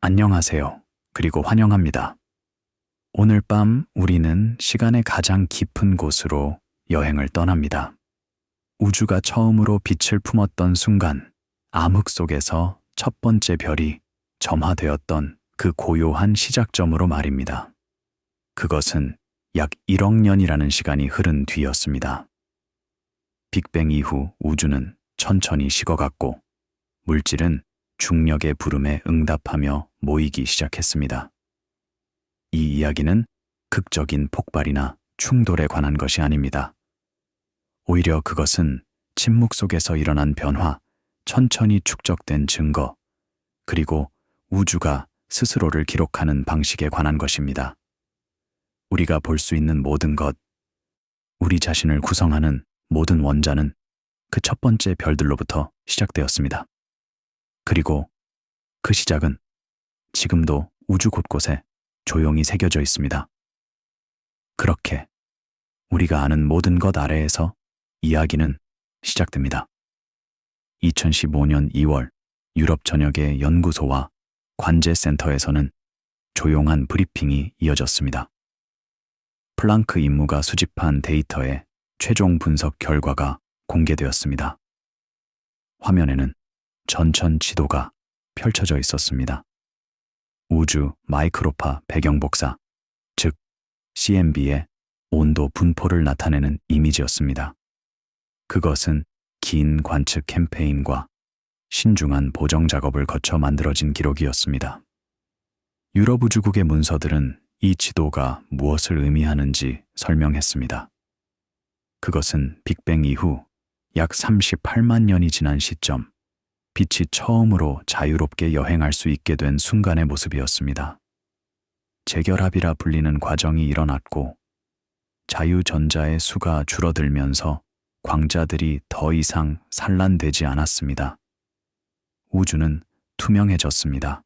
안녕하세요. 그리고 환영합니다. 오늘 밤 우리는 시간의 가장 깊은 곳으로 여행을 떠납니다. 우주가 처음으로 빛을 품었던 순간, 암흑 속에서 첫 번째 별이 점화되었던 그 고요한 시작점으로 말입니다. 그것은 약 1억 년이라는 시간이 흐른 뒤였습니다. 빅뱅 이후 우주는 천천히 식어갔고, 물질은 중력의 부름에 응답하며 모이기 시작했습니다. 이 이야기는 극적인 폭발이나 충돌에 관한 것이 아닙니다. 오히려 그것은 침묵 속에서 일어난 변화, 천천히 축적된 증거, 그리고 우주가 스스로를 기록하는 방식에 관한 것입니다. 우리가 볼 수 있는 모든 것, 우리 자신을 구성하는 모든 원자는 그 첫 번째 별들로부터 시작되었습니다. 그리고 그 시작은 지금도 우주 곳곳에 조용히 새겨져 있습니다. 그렇게 우리가 아는 모든 것 아래에서 이야기는 시작됩니다. 2015년 2월 유럽 전역의 연구소와 관제센터에서는 조용한 브리핑이 이어졌습니다. 플랑크 임무가 수집한 데이터의 최종 분석 결과가 공개되었습니다. 화면에는 전천 지도가 펼쳐져 있었습니다. 우주 마이크로파 배경 복사, 즉 CMB의 온도 분포를 나타내는 이미지였습니다. 그것은 긴 관측 캠페인과 신중한 보정 작업을 거쳐 만들어진 기록이었습니다. 유럽 우주국의 문서들은 이 지도가 무엇을 의미하는지 설명했습니다. 그것은 빅뱅 이후 약 38만 년이 지난 시점, 빛이 처음으로 자유롭게 여행할 수 있게 된 순간의 모습이었습니다. 재결합이라 불리는 과정이 일어났고, 자유전자의 수가 줄어들면서 광자들이 더 이상 산란되지 않았습니다. 우주는 투명해졌습니다.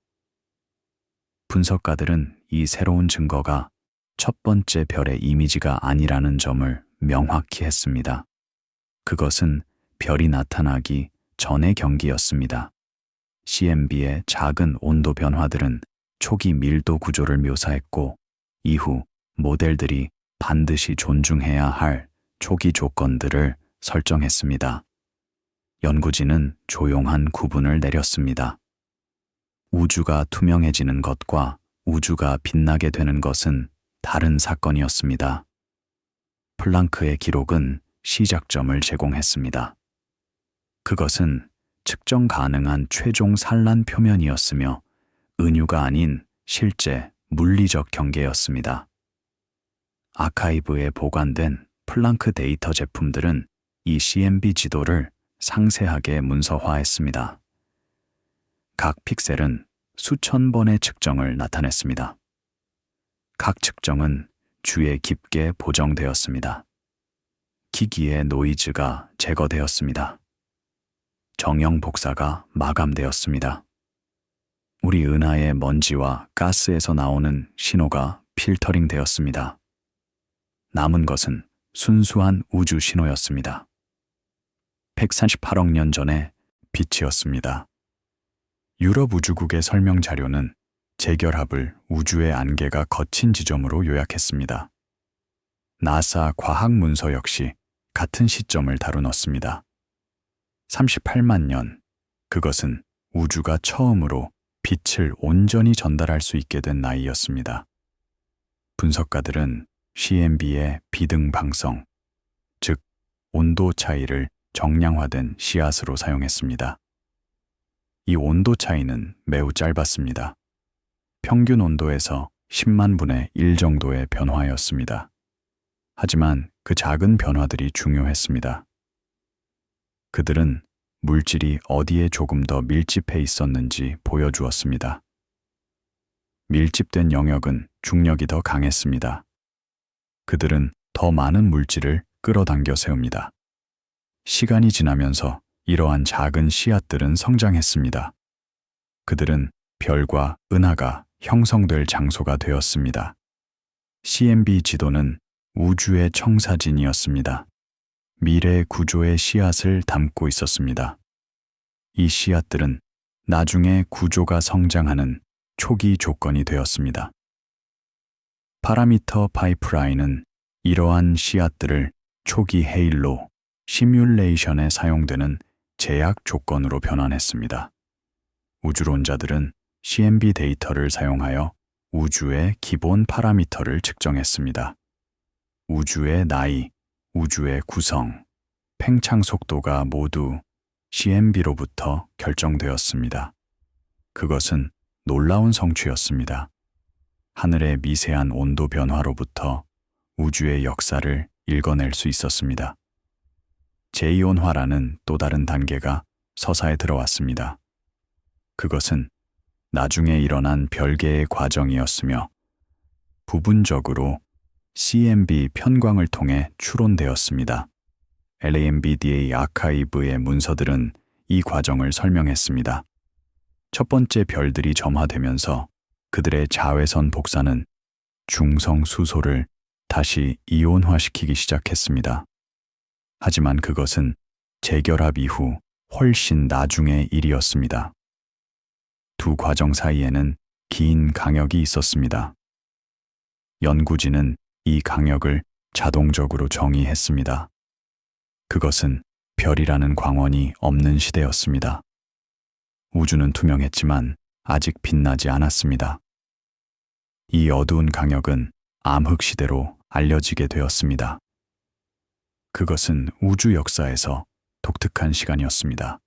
분석가들은 이 새로운 증거가 첫 번째 별의 이미지가 아니라는 점을 명확히 했습니다. 그것은 별이 나타나기 전의 경기였습니다. CMB의 작은 온도 변화들은 초기 밀도 구조를 묘사했고, 이후 모델들이 반드시 존중해야 할 초기 조건들을 설정했습니다. 연구진은 조용한 구분을 내렸습니다. 우주가 투명해지는 것과 우주가 빛나게 되는 것은 다른 사건이었습니다. 플랑크의 기록은 시작점을 제공했습니다. 그것은 측정 가능한 최종 산란 표면이었으며 은유가 아닌 실제 물리적 경계였습니다. 아카이브에 보관된 플랑크 데이터 제품들은 이 CMB 지도를 상세하게 문서화했습니다. 각 픽셀은 수천 번의 측정을 나타냈습니다. 각 측정은 주에 깊게 보정되었습니다. 기기의 노이즈가 제거되었습니다. 정형 복사가 마감되었습니다. 우리 은하의 먼지와 가스에서 나오는 신호가 필터링 되었습니다. 남은 것은 순수한 우주 신호였습니다. 138억 년 전의 빛이었습니다. 유럽 우주국의 설명 자료는 재결합을 우주의 안개가 거친 지점으로 요약했습니다. 나사 과학 문서 역시 같은 시점을 다루었습니다. 38만 년, 그것은 우주가 처음으로 빛을 온전히 전달할 수 있게 된 나이였습니다. 분석가들은 CMB의 비등방성, 즉 온도 차이를 정량화된 씨앗으로 사용했습니다. 이 온도 차이는 매우 짧았습니다. 평균 온도에서 10만 분의 1 정도의 변화였습니다. 하지만 그 작은 변화들이 중요했습니다. 그들은 물질이 어디에 조금 더 밀집해 있었는지 보여주었습니다. 밀집된 영역은 중력이 더 강했습니다. 그들은 더 많은 물질을 끌어당겨 세웁니다. 시간이 지나면서 이러한 작은 씨앗들은 성장했습니다. 그들은 별과 은하가 형성될 장소가 되었습니다. CMB 지도는 우주의 청사진이었습니다. 미래 구조의 씨앗을 담고 있었습니다. 이 씨앗들은 나중에 구조가 성장하는 초기 조건이 되었습니다. 파라미터 파이프라인은 이러한 씨앗들을 초기 헤일로 시뮬레이션에 사용되는 제약 조건으로 변환했습니다. 우주론자들은 CMB 데이터를 사용하여 우주의 기본 파라미터를 측정했습니다. 우주의 나이, 우주의 구성, 팽창 속도가 모두 CMB로부터 결정되었습니다. 그것은 놀라운 성취였습니다. 하늘의 미세한 온도 변화로부터 우주의 역사를 읽어낼 수 있었습니다. 제2온화라는 또 다른 단계가 서사에 들어왔습니다. 그것은 나중에 일어난 별개의 과정이었으며 부분적으로 CMB 편광을 통해 추론되었습니다. LAMBDA 아카이브의 문서들은 이 과정을 설명했습니다. 첫 번째 별들이 점화되면서 그들의 자외선 복사는 중성 수소를 다시 이온화시키기 시작했습니다. 하지만 그것은 재결합 이후 훨씬 나중의 일이었습니다. 두 과정 사이에는 긴 강역이 있었습니다. 연구진은 이 강역을 자동적으로 정의했습니다. 그것은 별이라는 광원이 없는 시대였습니다. 우주는 투명했지만 아직 빛나지 않았습니다. 이 어두운 강역은 암흑 시대로 알려지게 되었습니다. 그것은 우주 역사에서 독특한 시간이었습니다.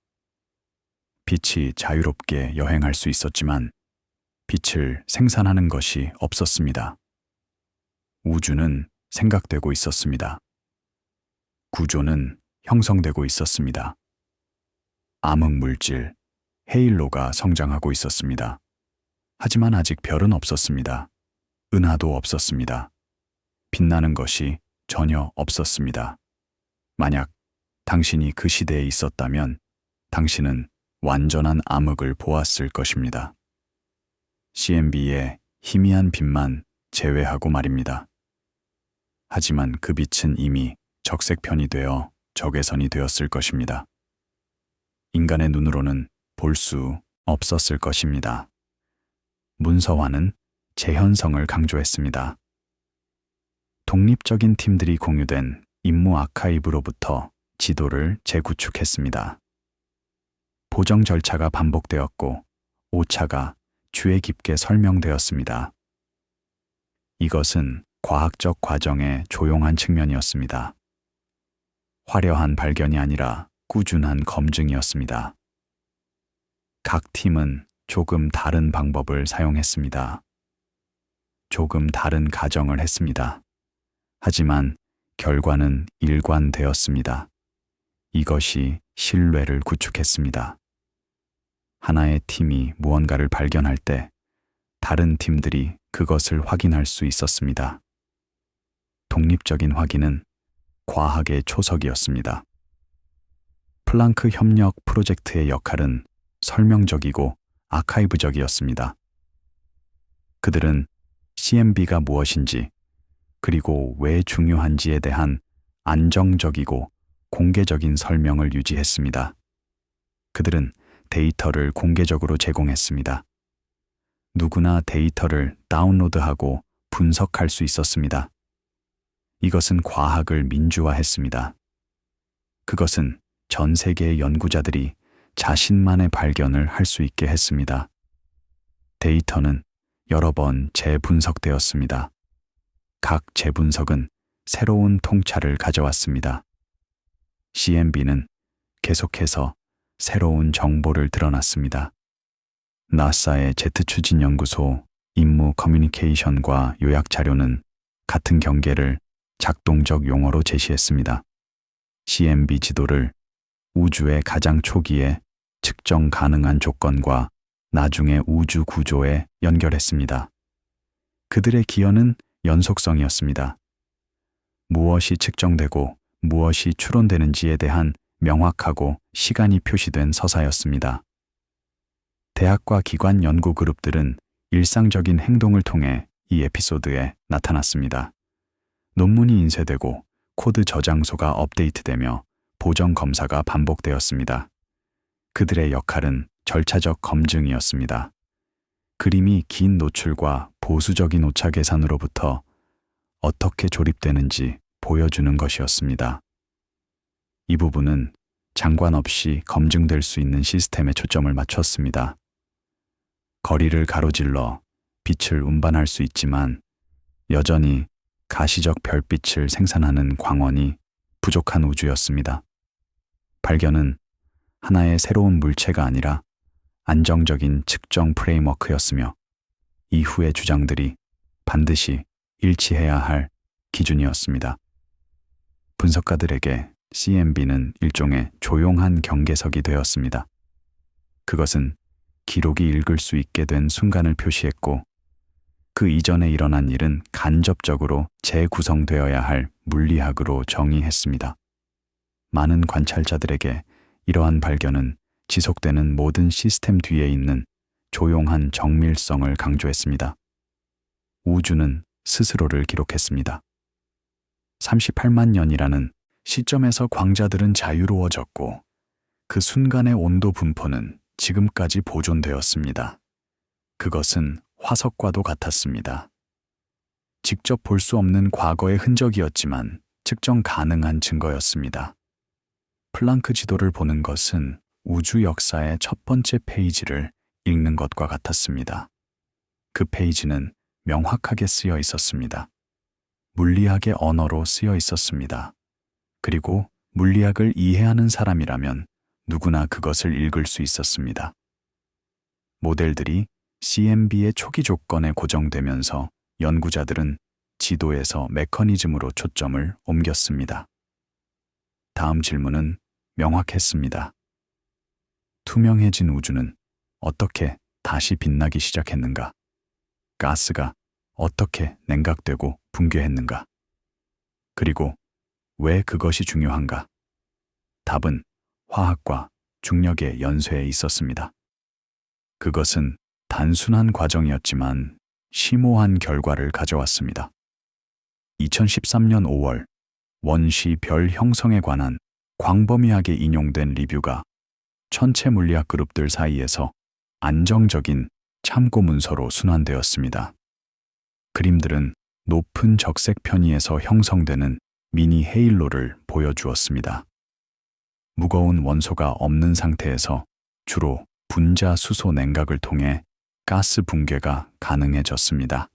빛이 자유롭게 여행할 수 있었지만 빛을 생산하는 것이 없었습니다. 우주는 생각되고 있었습니다. 구조는 형성되고 있었습니다. 암흑 물질, 헤일로가 성장하고 있었습니다. 하지만 아직 별은 없었습니다. 은하도 없었습니다. 빛나는 것이 전혀 없었습니다. 만약 당신이 그 시대에 있었다면 당신은 완전한 암흑을 보았을 것입니다. CMB의 희미한 빛만 제외하고 말입니다. 하지만 그 빛은 이미 적색편이 되어 적외선이 되었을 것입니다. 인간의 눈으로는 볼 수 없었을 것입니다. 문서화는 재현성을 강조했습니다. 독립적인 팀들이 공유된 임무 아카이브로부터 지도를 재구축했습니다. 보정 절차가 반복되었고 오차가 주의 깊게 설명되었습니다. 이것은 과학적 과정의 조용한 측면이었습니다. 화려한 발견이 아니라 꾸준한 검증이었습니다. 각 팀은 조금 다른 방법을 사용했습니다. 조금 다른 가정을 했습니다. 하지만 결과는 일관되었습니다. 이것이 신뢰를 구축했습니다. 하나의 팀이 무언가를 발견할 때 다른 팀들이 그것을 확인할 수 있었습니다. 독립적인 확인은 과학의 초석이었습니다. 플랑크 협력 프로젝트의 역할은 설명적이고 아카이브적이었습니다. 그들은 CMB가 무엇인지 그리고 왜 중요한지에 대한 안정적이고 공개적인 설명을 유지했습니다. 그들은 데이터를 공개적으로 제공했습니다. 누구나 데이터를 다운로드하고 분석할 수 있었습니다. 이것은 과학을 민주화했습니다. 그것은 전 세계의 연구자들이 자신만의 발견을 할 수 있게 했습니다. 데이터는 여러 번 재분석되었습니다. 각 재분석은 새로운 통찰을 가져왔습니다. CMB는 계속해서 새로운 정보를 드러났습니다. 나사의 제트추진연구소 임무 커뮤니케이션과 요약 자료는 같은 경계를 작동적 용어로 제시했습니다. CMB 지도를 우주의 가장 초기에 측정 가능한 조건과 나중의 우주 구조에 연결했습니다. 그들의 기여는 연속성이었습니다. 무엇이 측정되고 무엇이 추론되는지에 대한 명확하고 시간이 표시된 서사였습니다. 대학과 기관 연구 그룹들은 일상적인 행동을 통해 이 에피소드에 나타났습니다. 논문이 인쇄되고 코드 저장소가 업데이트되며 보정 검사가 반복되었습니다. 그들의 역할은 절차적 검증이었습니다. 그림이 긴 노출과 보수적인 오차 계산으로부터 어떻게 조립되는지 보여주는 것이었습니다. 이 부분은 장관 없이 검증될 수 있는 시스템에 초점을 맞췄습니다. 거리를 가로질러 빛을 운반할 수 있지만 여전히 가시적 별빛을 생산하는 광원이 부족한 우주였습니다. 발견은 하나의 새로운 물체가 아니라 안정적인 측정 프레임워크였으며 이후의 주장들이 반드시 일치해야 할 기준이었습니다. 분석가들에게 CMB는 일종의 조용한 경계석이 되었습니다. 그것은 기록이 읽을 수 있게 된 순간을 표시했고, 그 이전에 일어난 일은 간접적으로 재구성되어야 할 물리학으로 정의했습니다. 많은 관찰자들에게 이러한 발견은 지속되는 모든 시스템 뒤에 있는 조용한 정밀성을 강조했습니다. 우주는 스스로를 기록했습니다. 38만 년이라는 시점에서 광자들은 자유로워졌고 그 순간의 온도 분포는 지금까지 보존되었습니다. 그것은 화석과도 같았습니다. 직접 볼 수 없는 과거의 흔적이었지만 측정 가능한 증거였습니다. 플랑크 지도를 보는 것은 우주 역사의 첫 번째 페이지를 읽는 것과 같았습니다. 그 페이지는 명확하게 쓰여 있었습니다. 물리학의 언어로 쓰여 있었습니다. 그리고 물리학을 이해하는 사람이라면 누구나 그것을 읽을 수 있었습니다. 모델들이 CMB의 초기 조건에 고정되면서 연구자들은 지도에서 메커니즘으로 초점을 옮겼습니다. 다음 질문은 명확했습니다. 투명해진 우주는 어떻게 다시 빛나기 시작했는가? 가스가 어떻게 냉각되고 붕괴했는가? 그리고 왜 그것이 중요한가? 답은 화학과 중력의 연쇄에 있었습니다. 그것은 단순한 과정이었지만 심오한 결과를 가져왔습니다. 2013년 5월 원시 별 형성에 관한 광범위하게 인용된 리뷰가 천체 물리학 그룹들 사이에서 안정적인 참고 문서로 순환되었습니다. 그림들은 높은 적색 편의에서 형성되는 미니 헤일로를 보여주었습니다. 무거운 원소가 없는 상태에서 주로 분자 수소 냉각을 통해 가스 붕괴가 가능해졌습니다.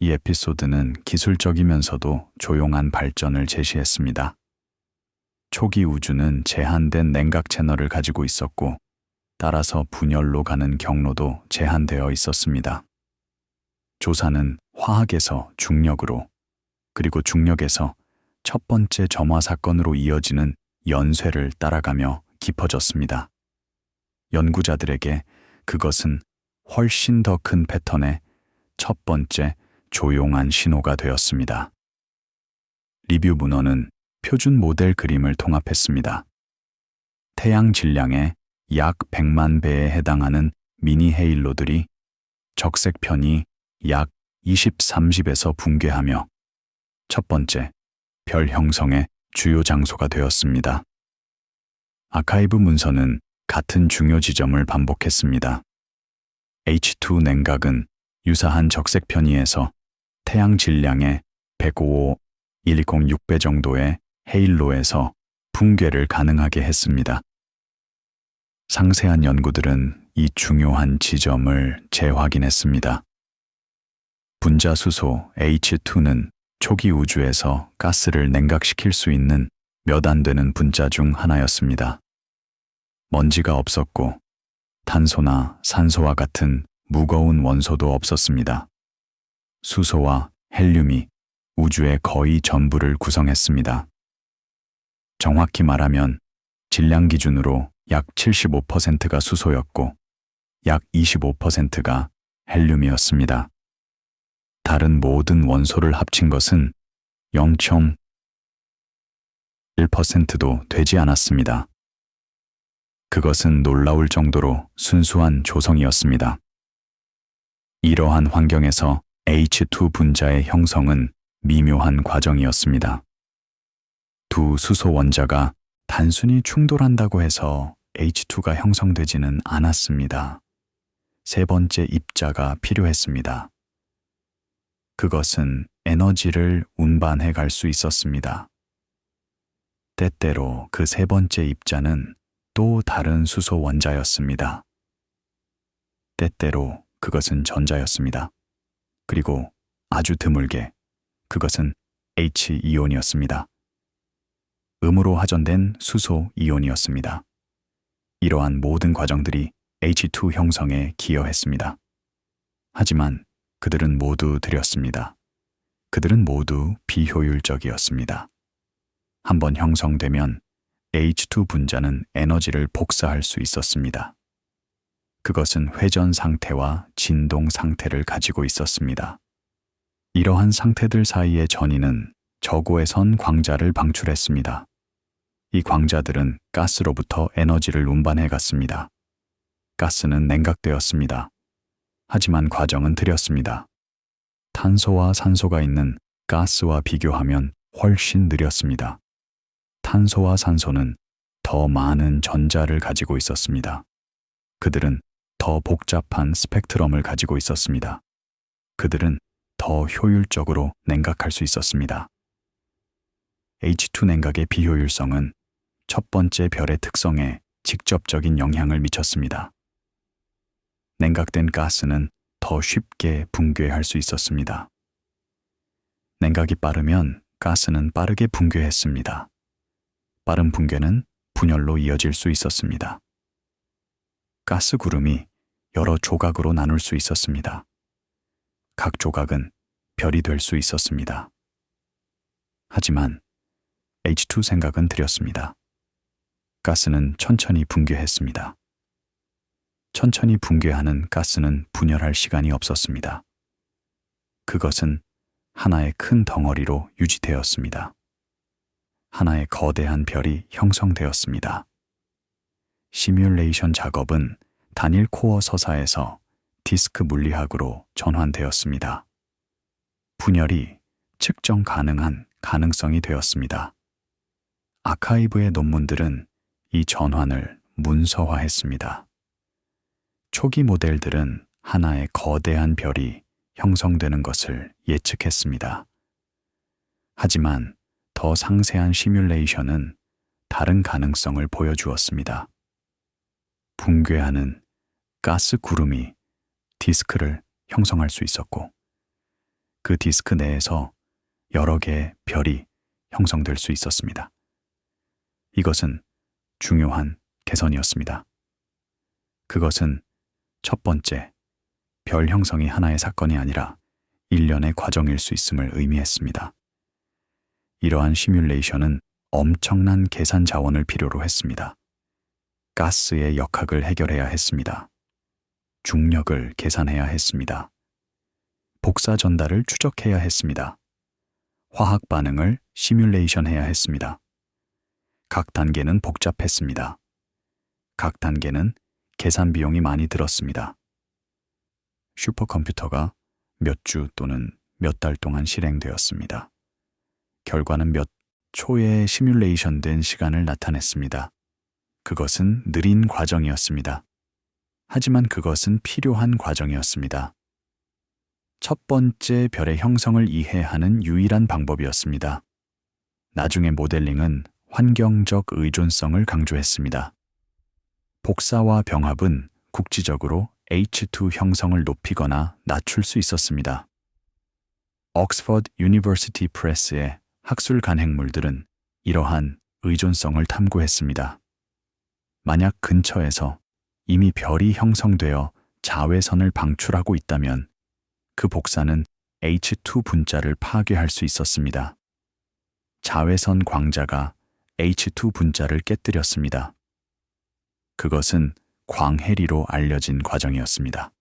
이 에피소드는 기술적이면서도 조용한 발전을 제시했습니다. 초기 우주는 제한된 냉각 채널을 가지고 있었고, 따라서 분열로 가는 경로도 제한되어 있었습니다. 조사는 화학에서 중력으로, 그리고 중력에서 첫 번째 점화 사건으로 이어지는 연쇄를 따라가며 깊어졌습니다. 연구자들에게 그것은 훨씬 더 큰 패턴의 첫 번째 조용한 신호가 되었습니다. 리뷰 문헌은 표준 모델 그림을 통합했습니다. 태양 질량의 약 100만 배에 해당하는 미니 헤일로들이 적색 편이 약 20-30에서 붕괴하며 첫 번째 별 형성의 주요 장소가 되었습니다. 아카이브 문서는 같은 중요 지점을 반복했습니다. H2 냉각은 유사한 적색 편의에서 태양 질량의 105-1206배 정도의 헤일로에서 붕괴를 가능하게 했습니다. 상세한 연구들은 이 중요한 지점을 재확인했습니다. 분자 수소 H2는 초기 우주에서 가스를 냉각시킬 수 있는 몇 안 되는 분자 중 하나였습니다. 먼지가 없었고 탄소나 산소와 같은 무거운 원소도 없었습니다. 수소와 헬륨이 우주의 거의 전부를 구성했습니다. 정확히 말하면 질량 기준으로 약 75%가 수소였고 약 25%가 헬륨이었습니다. 다른 모든 원소를 합친 것은 0.1%도 되지 않았습니다. 그것은 놀라울 정도로 순수한 조성이었습니다. 이러한 환경에서 H2 분자의 형성은 미묘한 과정이었습니다. 두 수소 원자가 단순히 충돌한다고 해서 H2가 형성되지는 않았습니다. 세 번째 입자가 필요했습니다. 그것은 에너지를 운반해 갈 수 있었습니다. 때때로 그 세 번째 입자는 또 다른 수소 원자였습니다. 때때로 그것은 전자였습니다. 그리고 아주 드물게 그것은 H-이온이었습니다. 음으로 하전된 수소 이온이었습니다. 이러한 모든 과정들이 H2 형성에 기여했습니다. 하지만 그들은 모두 느렸습니다. 그들은 모두 비효율적이었습니다. 한번 형성되면 H2 분자는 에너지를 복사할 수 있었습니다. 그것은 회전 상태와 진동 상태를 가지고 있었습니다. 이러한 상태들 사이의 전위는 저고에선 광자를 방출했습니다. 이 광자들은 가스로부터 에너지를 운반해 갔습니다. 가스는 냉각되었습니다. 하지만 과정은 느렸습니다. 탄소와 산소가 있는 가스와 비교하면 훨씬 느렸습니다. 탄소와 산소는 더 많은 전자를 가지고 있었습니다. 그들은 더 복잡한 스펙트럼을 가지고 있었습니다. 그들은 더 효율적으로 냉각할 수 있었습니다. H2 냉각의 비효율성은 첫 번째 별의 특성에 직접적인 영향을 미쳤습니다. 냉각된 가스는 더 쉽게 붕괴할 수 있었습니다. 냉각이 빠르면 가스는 빠르게 붕괴했습니다. 빠른 붕괴는 분열로 이어질 수 있었습니다. 가스 구름이 여러 조각으로 나눌 수 있었습니다. 각 조각은 별이 될 수 있었습니다. 하지만 H2 생각은 느렸습니다. 가스는 천천히 붕괴했습니다. 천천히 붕괴하는 가스는 분열할 시간이 없었습니다. 그것은 하나의 큰 덩어리로 유지되었습니다. 하나의 거대한 별이 형성되었습니다. 시뮬레이션 작업은 단일 코어 서사에서 디스크 물리학으로 전환되었습니다. 분열이 측정 가능한 가능성이 되었습니다. 아카이브의 논문들은 이 전환을 문서화했습니다. 초기 모델들은 하나의 거대한 별이 형성되는 것을 예측했습니다. 하지만 더 상세한 시뮬레이션은 다른 가능성을 보여주었습니다. 붕괴하는 가스 구름이 디스크를 형성할 수 있었고, 그 디스크 내에서 여러 개의 별이 형성될 수 있었습니다. 이것은 중요한 개선이었습니다. 그것은 첫 번째, 별 형성이 하나의 사건이 아니라 일련의 과정일 수 있음을 의미했습니다. 이러한 시뮬레이션은 엄청난 계산 자원을 필요로 했습니다. 가스의 역학을 해결해야 했습니다. 중력을 계산해야 했습니다. 복사 전달을 추적해야 했습니다. 화학 반응을 시뮬레이션해야 했습니다. 각 단계는 복잡했습니다. 각 단계는 계산 비용이 많이 들었습니다. 슈퍼컴퓨터가 몇 주 또는 몇 달 동안 실행되었습니다. 결과는 몇 초의 시뮬레이션된 시간을 나타냈습니다. 그것은 느린 과정이었습니다. 하지만 그것은 필요한 과정이었습니다. 첫 번째 별의 형성을 이해하는 유일한 방법이었습니다. 나중에 모델링은 환경적 의존성을 강조했습니다. 복사와 병합은 국지적으로 H2 형성을 높이거나 낮출 수 있었습니다. 옥스퍼드 유니버시티 프레스의 학술 간행물들은 이러한 의존성을 탐구했습니다. 만약 근처에서 이미 별이 형성되어 자외선을 방출하고 있다면 그 복사는 H2 분자를 파괴할 수 있었습니다. 자외선 광자가 H2 분자를 깨뜨렸습니다. 그것은 광해리로 알려진 과정이었습니다.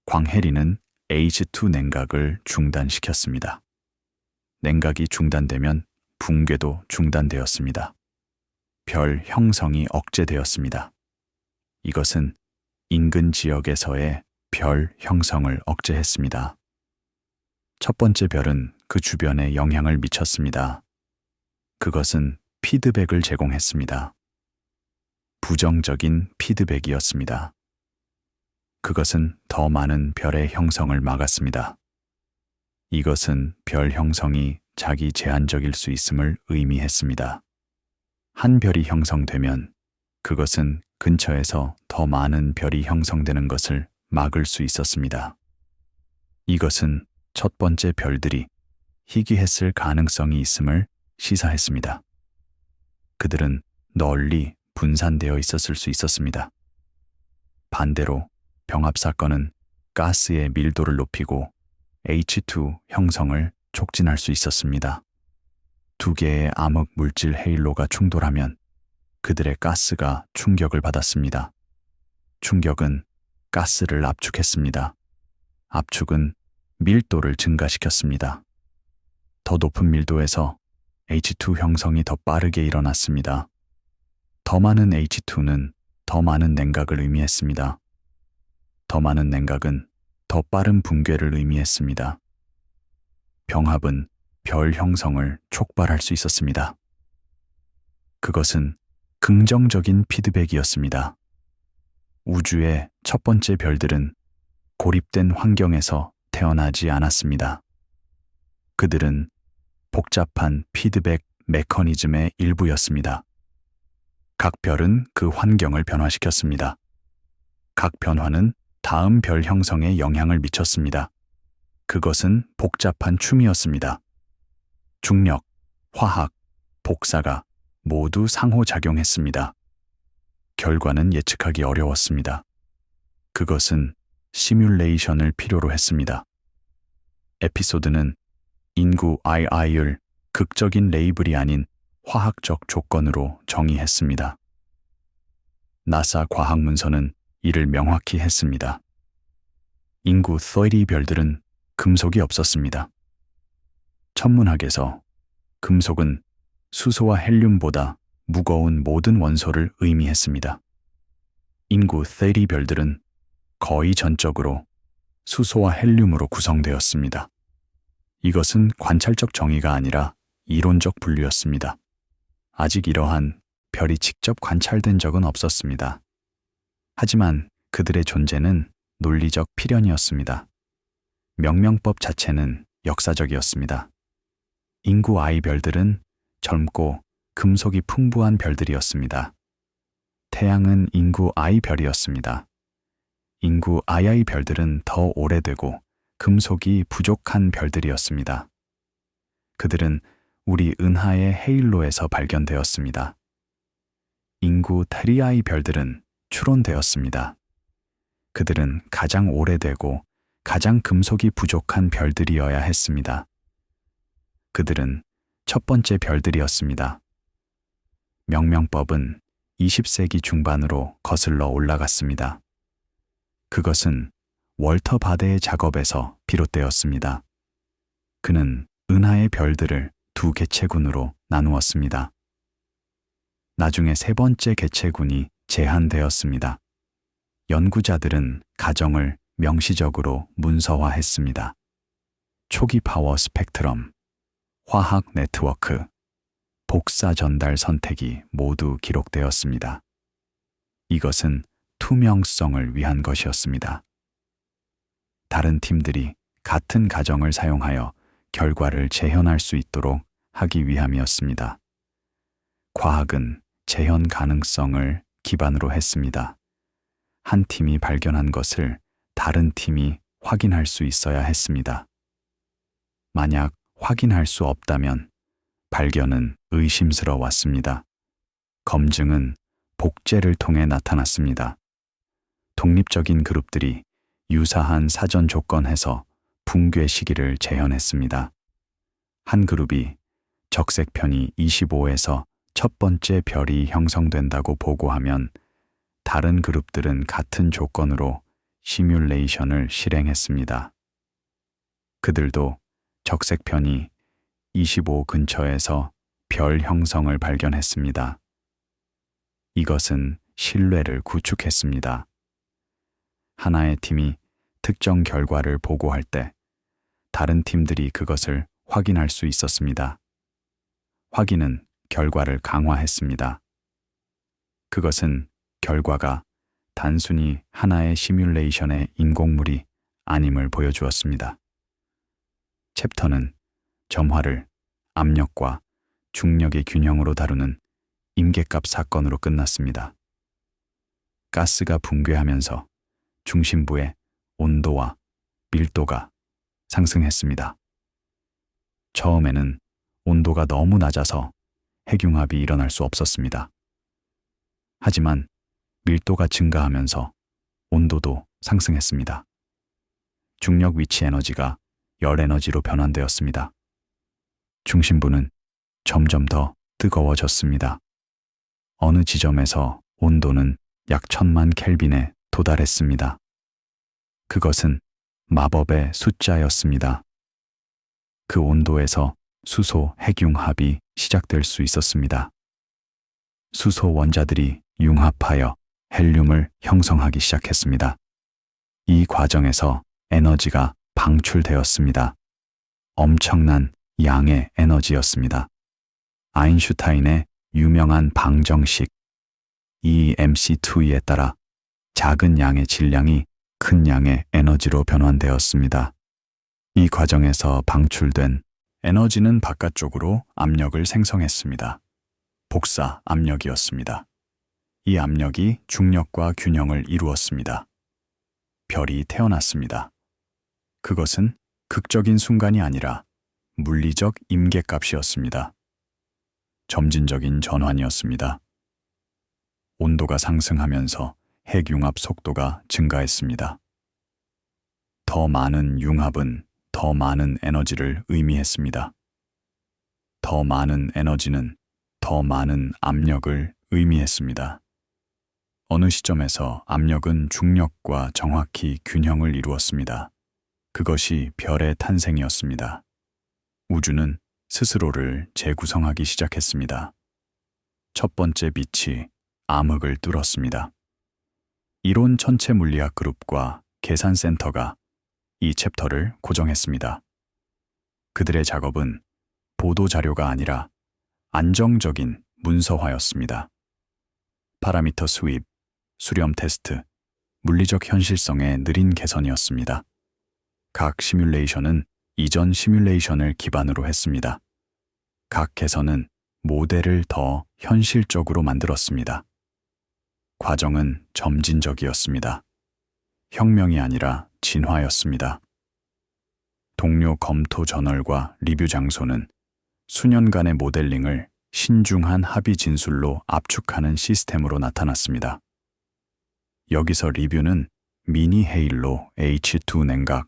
광해리는 H2 냉각을 중단시켰습니다. 냉각이 중단되면 붕괴도 중단되었습니다. 별 형성이 억제되었습니다. 이것은 인근 지역에서의 별 형성을 억제했습니다. 첫 번째 별은 그 주변에 영향을 미쳤습니다. 그것은 피드백을 제공했습니다. 부정적인 피드백이었습니다. 그것은 더 많은 별의 형성을 막았습니다. 이것은 별 형성이 자기 제한적일 수 있음을 의미했습니다. 한 별이 형성되면 그것은 근처에서 더 많은 별이 형성되는 것을 막을 수 있었습니다. 이것은 첫 번째 별들이 희귀했을 가능성이 있음을 시사했습니다. 그들은 널리 분산되어 있었을 수 있었습니다. 반대로 병합 사건은 가스의 밀도를 높이고 H2 형성을 촉진할 수 있었습니다. 두 개의 암흑 물질 헤일로가 충돌하면 그들의 가스가 충격을 받았습니다. 충격은 가스를 압축했습니다. 압축은 밀도를 증가시켰습니다. 더 높은 밀도에서 H2 형성이 더 빠르게 일어났습니다. 더 많은 H2는 더 많은 냉각을 의미했습니다. 더 많은 냉각은 더 빠른 붕괴를 의미했습니다. 병합은 별 형성을 촉발할 수 있었습니다. 그것은 긍정적인 피드백이었습니다. 우주의 첫 번째 별들은 고립된 환경에서 태어나지 않았습니다. 그들은 복잡한 피드백 메커니즘의 일부였습니다. 각 별은 그 환경을 변화시켰습니다. 각 변화는 다음 별 형성에 영향을 미쳤습니다. 그것은 복잡한 춤이었습니다. 중력, 화학, 복사가 모두 상호작용했습니다. 결과는 예측하기 어려웠습니다. 그것은 시뮬레이션을 필요로 했습니다. 에피소드는 인구 II를 극적인 레이블이 아닌 화학적 조건으로 정의했습니다. 나사 과학 문서는 이를 명확히 했습니다. 인구 30 별들은 금속이 없었습니다. 천문학에서 금속은 수소와 헬륨보다 무거운 모든 원소를 의미했습니다. 인구 30 별들은 거의 전적으로 수소와 헬륨으로 구성되었습니다. 이것은 관찰적 정의가 아니라 이론적 분류였습니다. 아직 이러한 별이 직접 관찰된 적은 없었습니다. 하지만 그들의 존재는 논리적 필연이었습니다. 명명법 자체는 역사적이었습니다. 인구 I 별들은 젊고 금속이 풍부한 별들이었습니다. 태양은 인구 I 별이었습니다. 인구 II 별들은 더 오래되고 금속이 부족한 별들이었습니다. 그들은 우리 은하의 헤일로에서 발견되었습니다. 인구 30I 별들은 추론되었습니다. 그들은 가장 오래되고 가장 금속이 부족한 별들이어야 했습니다. 그들은 첫 번째 별들이었습니다. 명명법은 20세기 중반으로 거슬러 올라갔습니다. 그것은 월터 바데의 작업에서 비롯되었습니다. 그는 은하의 별들을 두 개체군으로 나누었습니다. 나중에 세 번째 개체군이 제한되었습니다. 연구자들은 가정을 명시적으로 문서화했습니다. 초기 파워 스펙트럼, 화학 네트워크, 복사 전달 선택이 모두 기록되었습니다. 이것은 투명성을 위한 것이었습니다. 다른 팀들이 같은 가정을 사용하여 결과를 재현할 수 있도록 하기 위함이었습니다. 과학은 재현 가능성을 기반으로 했습니다. 한 팀이 발견한 것을 다른 팀이 확인할 수 있어야 했습니다. 만약 확인할 수 없다면 발견은 의심스러웠습니다. 검증은 복제를 통해 나타났습니다. 독립적인 그룹들이 유사한 사전 조건에서 붕괴 시기를 재현했습니다. 한 그룹이 적색편이 25에서 첫 번째 별이 형성된다고 보고하면 다른 그룹들은 같은 조건으로 시뮬레이션을 실행했습니다. 그들도 적색편이 25 근처에서 별 형성을 발견했습니다. 이것은 신뢰를 구축했습니다. 하나의 팀이 특정 결과를 보고할 때 다른 팀들이 그것을 확인할 수 있었습니다. 확인은 결과를 강화했습니다. 그것은 결과가 단순히 하나의 시뮬레이션의 인공물이 아님을 보여주었습니다. 챕터는 점화를 압력과 중력의 균형으로 다루는 임계값 사건으로 끝났습니다. 가스가 붕괴하면서 중심부의 온도와 밀도가 상승했습니다. 처음에는 온도가 너무 낮아서 핵융합이 일어날 수 없었습니다. 하지만 밀도가 증가하면서 온도도 상승했습니다. 중력 위치 에너지가 열 에너지로 변환되었습니다. 중심부는 점점 더 뜨거워졌습니다. 어느 지점에서 온도는 약 1000만 켈빈에 도달했습니다. 그것은 마법의 숫자였습니다. 그 온도에서 수소 핵융합이 시작될 수 있었습니다. 수소 원자들이 융합하여 헬륨을 형성하기 시작했습니다. 이 과정에서 에너지가 방출되었습니다. 엄청난 양의 에너지였습니다. 아인슈타인의 유명한 방정식 EmC2에 따라 작은 양의 질량이 큰 양의 에너지로 변환되었습니다. 이 과정에서 방출된 에너지는 바깥쪽으로 압력을 생성했습니다. 복사 압력이었습니다. 이 압력이 중력과 균형을 이루었습니다. 별이 태어났습니다. 그것은 극적인 순간이 아니라 물리적 임계값이었습니다. 점진적인 전환이었습니다. 온도가 상승하면서 핵융합 속도가 증가했습니다. 더 많은 융합은 더 많은 에너지를 의미했습니다. 더 많은 에너지는 더 많은 압력을 의미했습니다. 어느 시점에서 압력은 중력과 정확히 균형을 이루었습니다. 그것이 별의 탄생이었습니다. 우주는 스스로를 재구성하기 시작했습니다. 첫 번째 빛이 암흑을 뚫었습니다. 이론 천체 물리학 그룹과 계산센터가 이 챕터를 고정했습니다. 그들의 작업은 보도 자료가 아니라 안정적인 문서화였습니다. 파라미터 수입, 수렴 테스트, 물리적 현실성의 느린 개선이었습니다. 각 시뮬레이션은 이전 시뮬레이션을 기반으로 했습니다. 각 개선은 모델을 더 현실적으로 만들었습니다. 과정은 점진적이었습니다. 혁명이 아니라 진화였습니다. 동료 검토 저널과 리뷰 장소는 수년간의 모델링을 신중한 합의 진술로 압축하는 시스템으로 나타났습니다. 여기서 리뷰는 미니 헤일로 H2 냉각,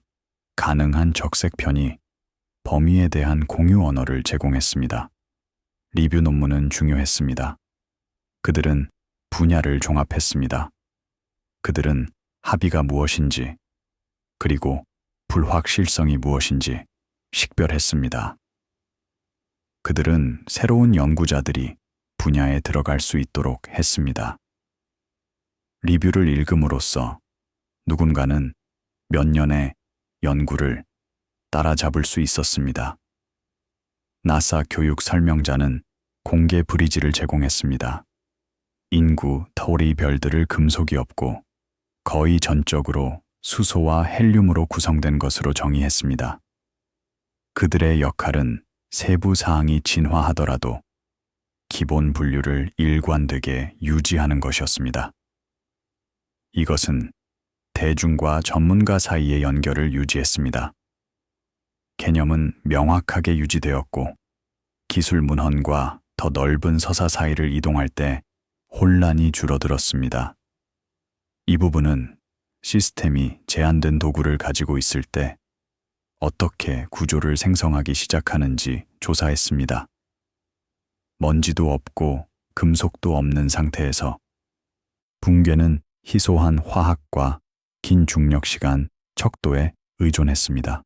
가능한 적색 편의, 범위에 대한 공유 언어를 제공했습니다. 리뷰 논문은 중요했습니다. 그들은 분야를 종합했습니다. 그들은 합의가 무엇인지, 그리고 불확실성이 무엇인지 식별했습니다. 그들은 새로운 연구자들이 분야에 들어갈 수 있도록 했습니다. 리뷰를 읽음으로써 누군가는 몇 년의 연구를 따라잡을 수 있었습니다. 나사 교육 설명자는 공개 브리지를 제공했습니다. 인구 타우리 별들을 금속이 없고 거의 전적으로 수소와 헬륨으로 구성된 것으로 정의했습니다. 그들의 역할은 세부 사항이 진화하더라도 기본 분류를 일관되게 유지하는 것이었습니다. 이것은 대중과 전문가 사이의 연결을 유지했습니다. 개념은 명확하게 유지되었고 기술 문헌과 더 넓은 서사 사이를 이동할 때 혼란이 줄어들었습니다. 이 부분은 시스템이 제한된 도구를 가지고 있을 때 어떻게 구조를 생성하기 시작하는지 조사했습니다. 먼지도 없고 금속도 없는 상태에서 붕괴는 희소한 화학과 긴 중력 시간, 척도에 의존했습니다.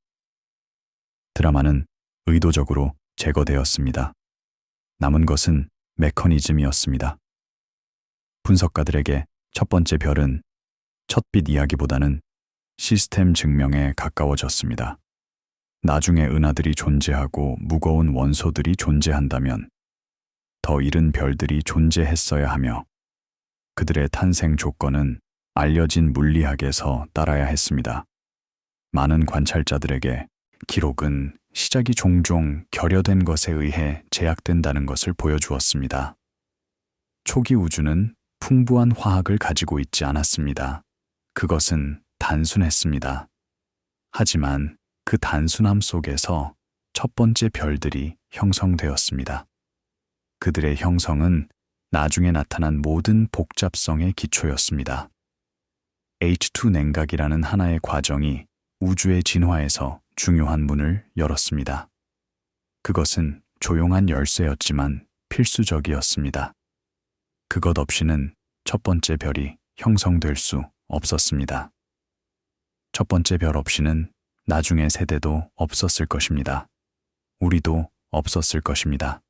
드라마는 의도적으로 제거되었습니다. 남은 것은 메커니즘이었습니다. 분석가들에게 첫 번째 별은 첫빛 이야기보다는 시스템 증명에 가까워졌습니다. 나중에 은하들이 존재하고 무거운 원소들이 존재한다면 더 이른 별들이 존재했어야 하며 그들의 탄생 조건은 알려진 물리학에서 따라야 했습니다. 많은 관찰자들에게 기록은 시작이 종종 결여된 것에 의해 제약된다는 것을 보여주었습니다. 초기 우주는 풍부한 화학을 가지고 있지 않았습니다. 그것은 단순했습니다. 하지만 그 단순함 속에서 첫 번째 별들이 형성되었습니다. 그들의 형성은 나중에 나타난 모든 복잡성의 기초였습니다. H2 냉각이라는 하나의 과정이 우주의 진화에서 중요한 문을 열었습니다. 그것은 조용한 열쇠였지만 필수적이었습니다. 그것 없이는 첫 번째 별이 형성될 수 없었습니다. 첫 번째 별 없이는 나중의 세대도 없었을 것입니다. 우리도 없었을 것입니다.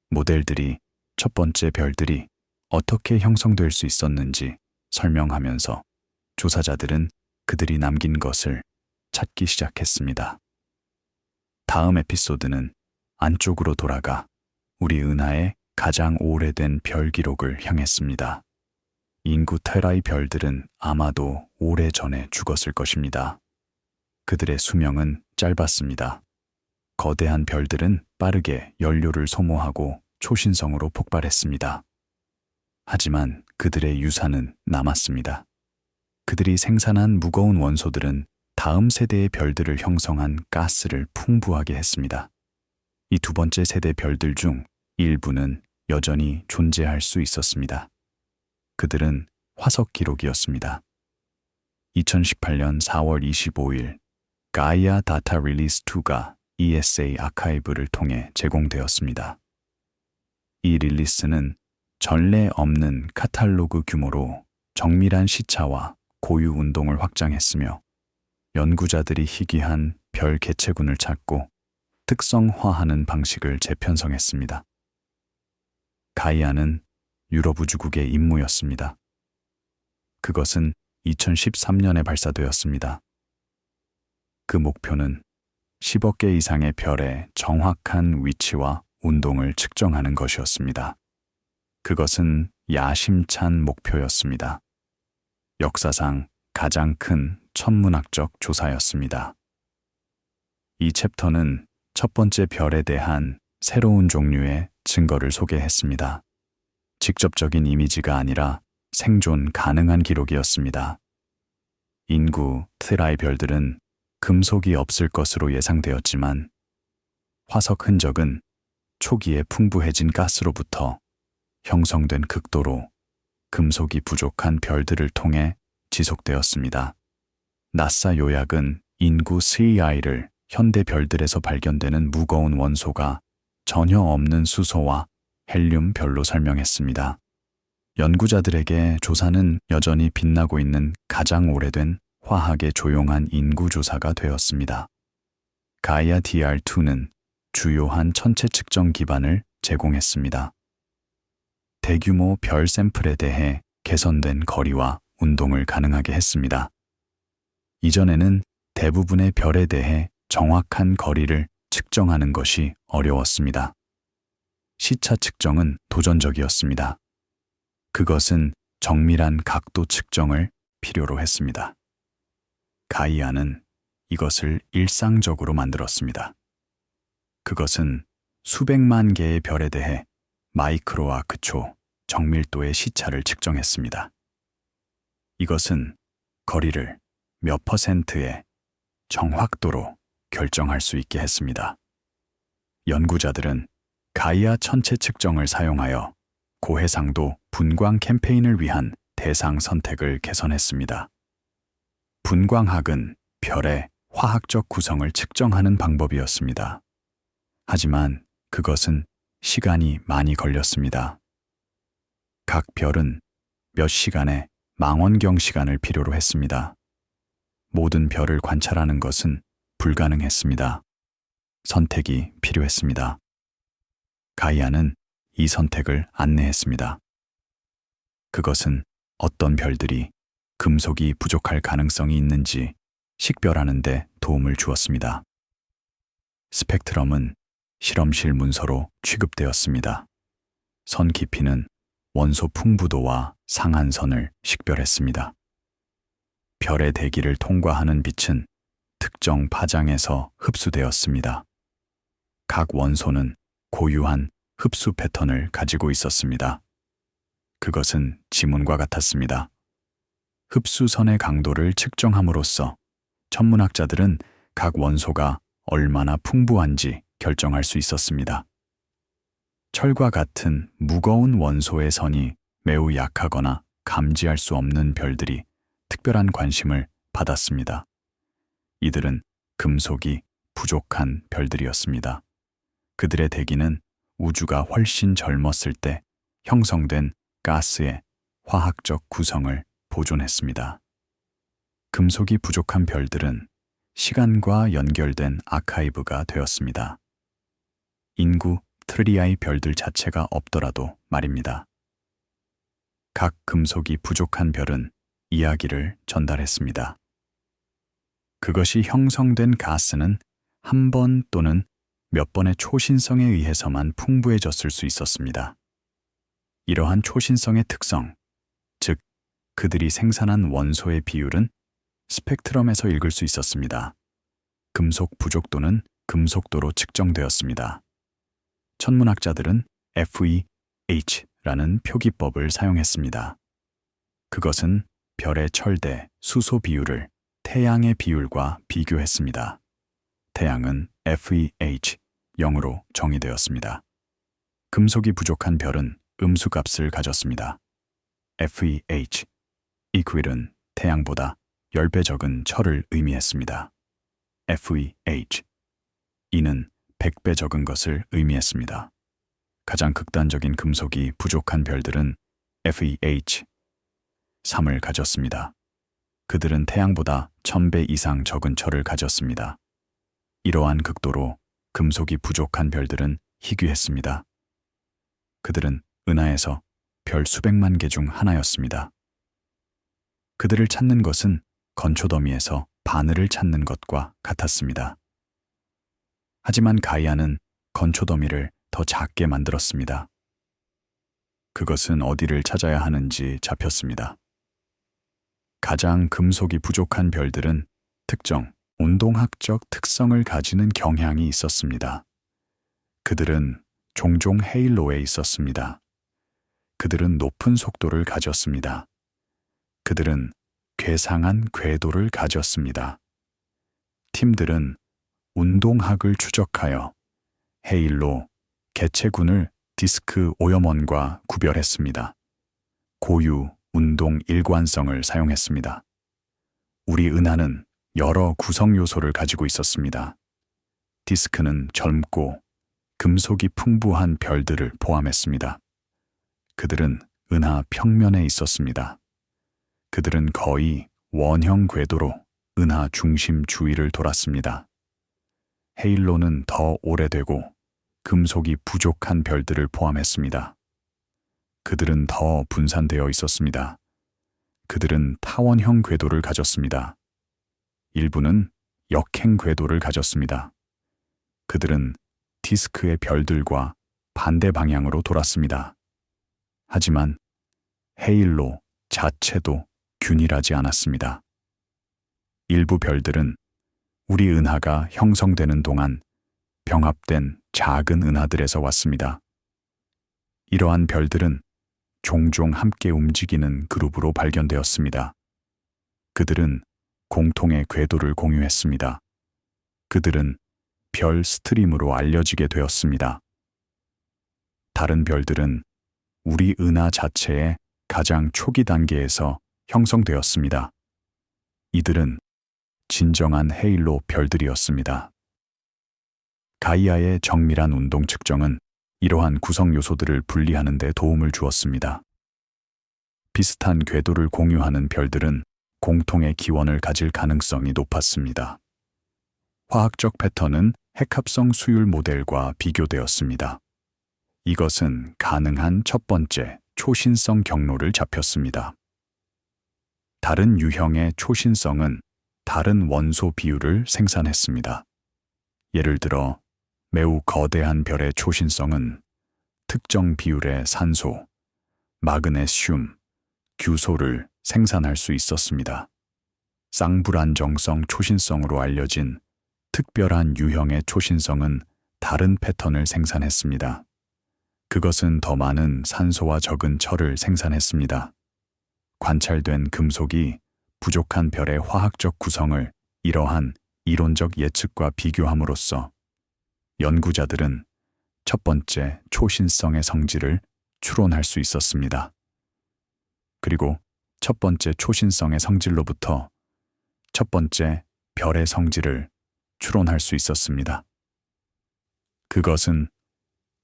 모델들이 첫 번째 별들이 어떻게 형성될 수 있었는지 설명하면서 조사자들은 그들이 남긴 것을 찾기 시작했습니다. 다음 에피소드는 안쪽으로 돌아가 우리 은하의 가장 오래된 별 기록을 향했습니다. 인구 테라의 별들은 아마도 오래전에 죽었을 것입니다. 그들의 수명은 짧았습니다. 거대한 별들은 빠르게 연료를 소모하고 초신성으로 폭발했습니다. 하지만 그들의 유산은 남았습니다. 그들이 생산한 무거운 원소들은 다음 세대의 별들을 형성한 가스를 풍부하게 했습니다. 이 두 번째 세대 별들 중 일부는 여전히 존재할 수 있었습니다. 그들은 화석 기록이었습니다. 2018년 4월 25일 가이아 다타 릴리스 2가 ESA 아카이브를 통해 제공되었습니다. 이 릴리스는 전례 없는 카탈로그 규모로 정밀한 시차와 고유 운동을 확장했으며 연구자들이 희귀한 별 개체군을 찾고 특성화하는 방식을 재편성했습니다. 가이아는 유럽 우주국의 임무였습니다. 그것은 2013년에 발사되었습니다. 그 목표는 10억 개 이상의 별의 정확한 위치와 운동을 측정하는 것이었습니다. 그것은 야심찬 목표였습니다. 역사상 가장 큰 천문학적 조사였습니다. 이 챕터는 첫 번째 별에 대한 새로운 종류의 증거를 소개했습니다. 직접적인 이미지가 아니라 생존 가능한 기록이었습니다. 인구 트라이 별들은 금속이 없을 것으로 예상되었지만 화석 흔적은 초기에 풍부해진 가스로부터 형성된 극도로 금속이 부족한 별들을 통해 지속되었습니다. 나사 요약은 인구 CEI를 현대 별들에서 발견되는 무거운 원소가 전혀 없는 수소와 헬륨 별로 설명했습니다. 연구자들에게 조사는 여전히 빛나고 있는 가장 오래된 화학의 조용한 인구 조사가 되었습니다. 가이아 DR2는 주요한 천체 측정 기반을 제공했습니다. 대규모 별 샘플에 대해 개선된 거리와 운동을 가능하게 했습니다. 이전에는 대부분의 별에 대해 정확한 거리를 측정하는 것이 어려웠습니다. 시차 측정은 도전적이었습니다. 그것은 정밀한 각도 측정을 필요로 했습니다. 가이아는 이것을 일상적으로 만들었습니다. 그것은 수백만 개의 별에 대해 마이크로 아크초 정밀도의 시차를 측정했습니다. 이것은 거리를 몇 퍼센트의 정확도로 결정할 수 있게 했습니다. 연구자들은 가이아 천체 측정을 사용하여 고해상도 분광 캠페인을 위한 대상 선택을 개선했습니다. 분광학은 별의 화학적 구성을 측정하는 방법이었습니다. 하지만 그것은 시간이 많이 걸렸습니다. 각 별은 몇 시간의 망원경 시간을 필요로 했습니다. 모든 별을 관찰하는 것은 불가능했습니다. 선택이 필요했습니다. 가이아는 이 선택을 안내했습니다. 그것은 어떤 별들이 금속이 부족할 가능성이 있는지 식별하는 데 도움을 주었습니다. 스펙트럼은 실험실 문서로 취급되었습니다. 선 깊이는 원소 풍부도와 상한선을 식별했습니다. 별의 대기를 통과하는 빛은 특정 파장에서 흡수되었습니다. 각 원소는 고유한 흡수 패턴을 가지고 있었습니다. 그것은 지문과 같았습니다. 흡수선의 강도를 측정함으로써 천문학자들은 각 원소가 얼마나 풍부한지 결정할 수 있었습니다. 철과 같은 무거운 원소의 선이 매우 약하거나 감지할 수 없는 별들이 특별한 관심을 받았습니다. 이들은 금속이 부족한 별들이었습니다. 그들의 대기는 우주가 훨씬 젊었을 때 형성된 가스의 화학적 구성을 보존했습니다. 금속이 부족한 별들은 시간과 연결된 아카이브가 되었습니다. 인구 트리아의 별들 자체가 없더라도 말입니다. 각 금속이 부족한 별은 이야기를 전달했습니다. 그것이 형성된 가스는 한 번 또는 몇 번의 초신성에 의해서만 풍부해졌을 수 있었습니다. 이러한 초신성의 특성, 즉 그들이 생산한 원소의 비율은 스펙트럼에서 읽을 수 있었습니다. 금속 부족도는 금속도로 측정되었습니다. 천문학자들은 FeH라는 표기법을 사용했습니다. 그것은 별의 철대, 수소 비율을 태양의 비율과 비교했습니다. 태양은 FeH 0으로 정의되었습니다. 금속이 부족한 별은 음수값을 가졌습니다. FeH 이퀄은 태양보다 10배 적은 철을 의미했습니다. FeH 이는 100배 적은 것을 의미했습니다. 가장 극단적인 금속이 부족한 별들은 FeH 3을 가졌습니다. 그들은 태양보다 1000배 이상 적은 철을 가졌습니다. 이러한 극도로 금속이 부족한 별들은 희귀했습니다. 그들은 은하에서 별 수백만 개 중 하나였습니다. 그들을 찾는 것은 건초더미에서 바늘을 찾는 것과 같았습니다. 하지만 가이아는 건초더미를 더 작게 만들었습니다. 그것은 어디를 찾아야 하는지 잡혔습니다. 가장 금속이 부족한 별들은 특정 운동학적 특성을 가지는 경향이 있었습니다. 그들은 종종 헤일로에 있었습니다. 그들은 높은 속도를 가졌습니다. 그들은 괴상한 궤도를 가졌습니다. 팀들은 운동학을 추적하여 헤일로 개체군을 디스크 오염원과 구별했습니다. 고유 운동 일관성을 사용했습니다. 우리 은하는 여러 구성 요소를 가지고 있었습니다. 디스크는 젊고 금속이 풍부한 별들을 포함했습니다. 그들은 은하 평면에 있었습니다. 그들은 거의 원형 궤도로 은하 중심 주위를 돌았습니다. 헤일로는 더 오래되고 금속이 부족한 별들을 포함했습니다. 그들은 더 분산되어 있었습니다. 그들은 타원형 궤도를 가졌습니다. 일부는 역행 궤도를 가졌습니다. 그들은 디스크의 별들과 반대 방향으로 돌았습니다. 하지만 헤일로 자체도 균일하지 않았습니다. 일부 별들은 우리 은하가 형성되는 동안 병합된 작은 은하들에서 왔습니다. 이러한 별들은 종종 함께 움직이는 그룹으로 발견되었습니다. 그들은 공통의 궤도를 공유했습니다. 그들은 별 스트림으로 알려지게 되었습니다. 다른 별들은 우리 은하 자체의 가장 초기 단계에서 형성되었습니다. 이들은 진정한 헤일로 별들이었습니다. 가이아의 정밀한 운동 측정은 이러한 구성 요소들을 분리하는 데 도움을 주었습니다. 비슷한 궤도를 공유하는 별들은 공통의 기원을 가질 가능성이 높았습니다. 화학적 패턴은 핵합성 수율 모델과 비교되었습니다. 이것은 가능한 첫 번째 초신성 경로를 잡혔습니다. 다른 유형의 초신성은 다른 원소 비율을 생산했습니다. 예를 들어 매우 거대한 별의 초신성은 특정 비율의 산소, 마그네슘, 규소를 생산할 수 있었습니다. 쌍불안정성 초신성으로 알려진 특별한 유형의 초신성은 다른 패턴을 생산했습니다. 그것은 더 많은 산소와 적은 철을 생산했습니다. 관찰된 금속이 부족한 별의 화학적 구성을 이러한 이론적 예측과 비교함으로써 연구자들은 첫 번째 초신성의 성질을 추론할 수 있었습니다. 그리고 첫 번째 초신성의 성질로부터 첫 번째 별의 성질을 추론할 수 있었습니다. 그것은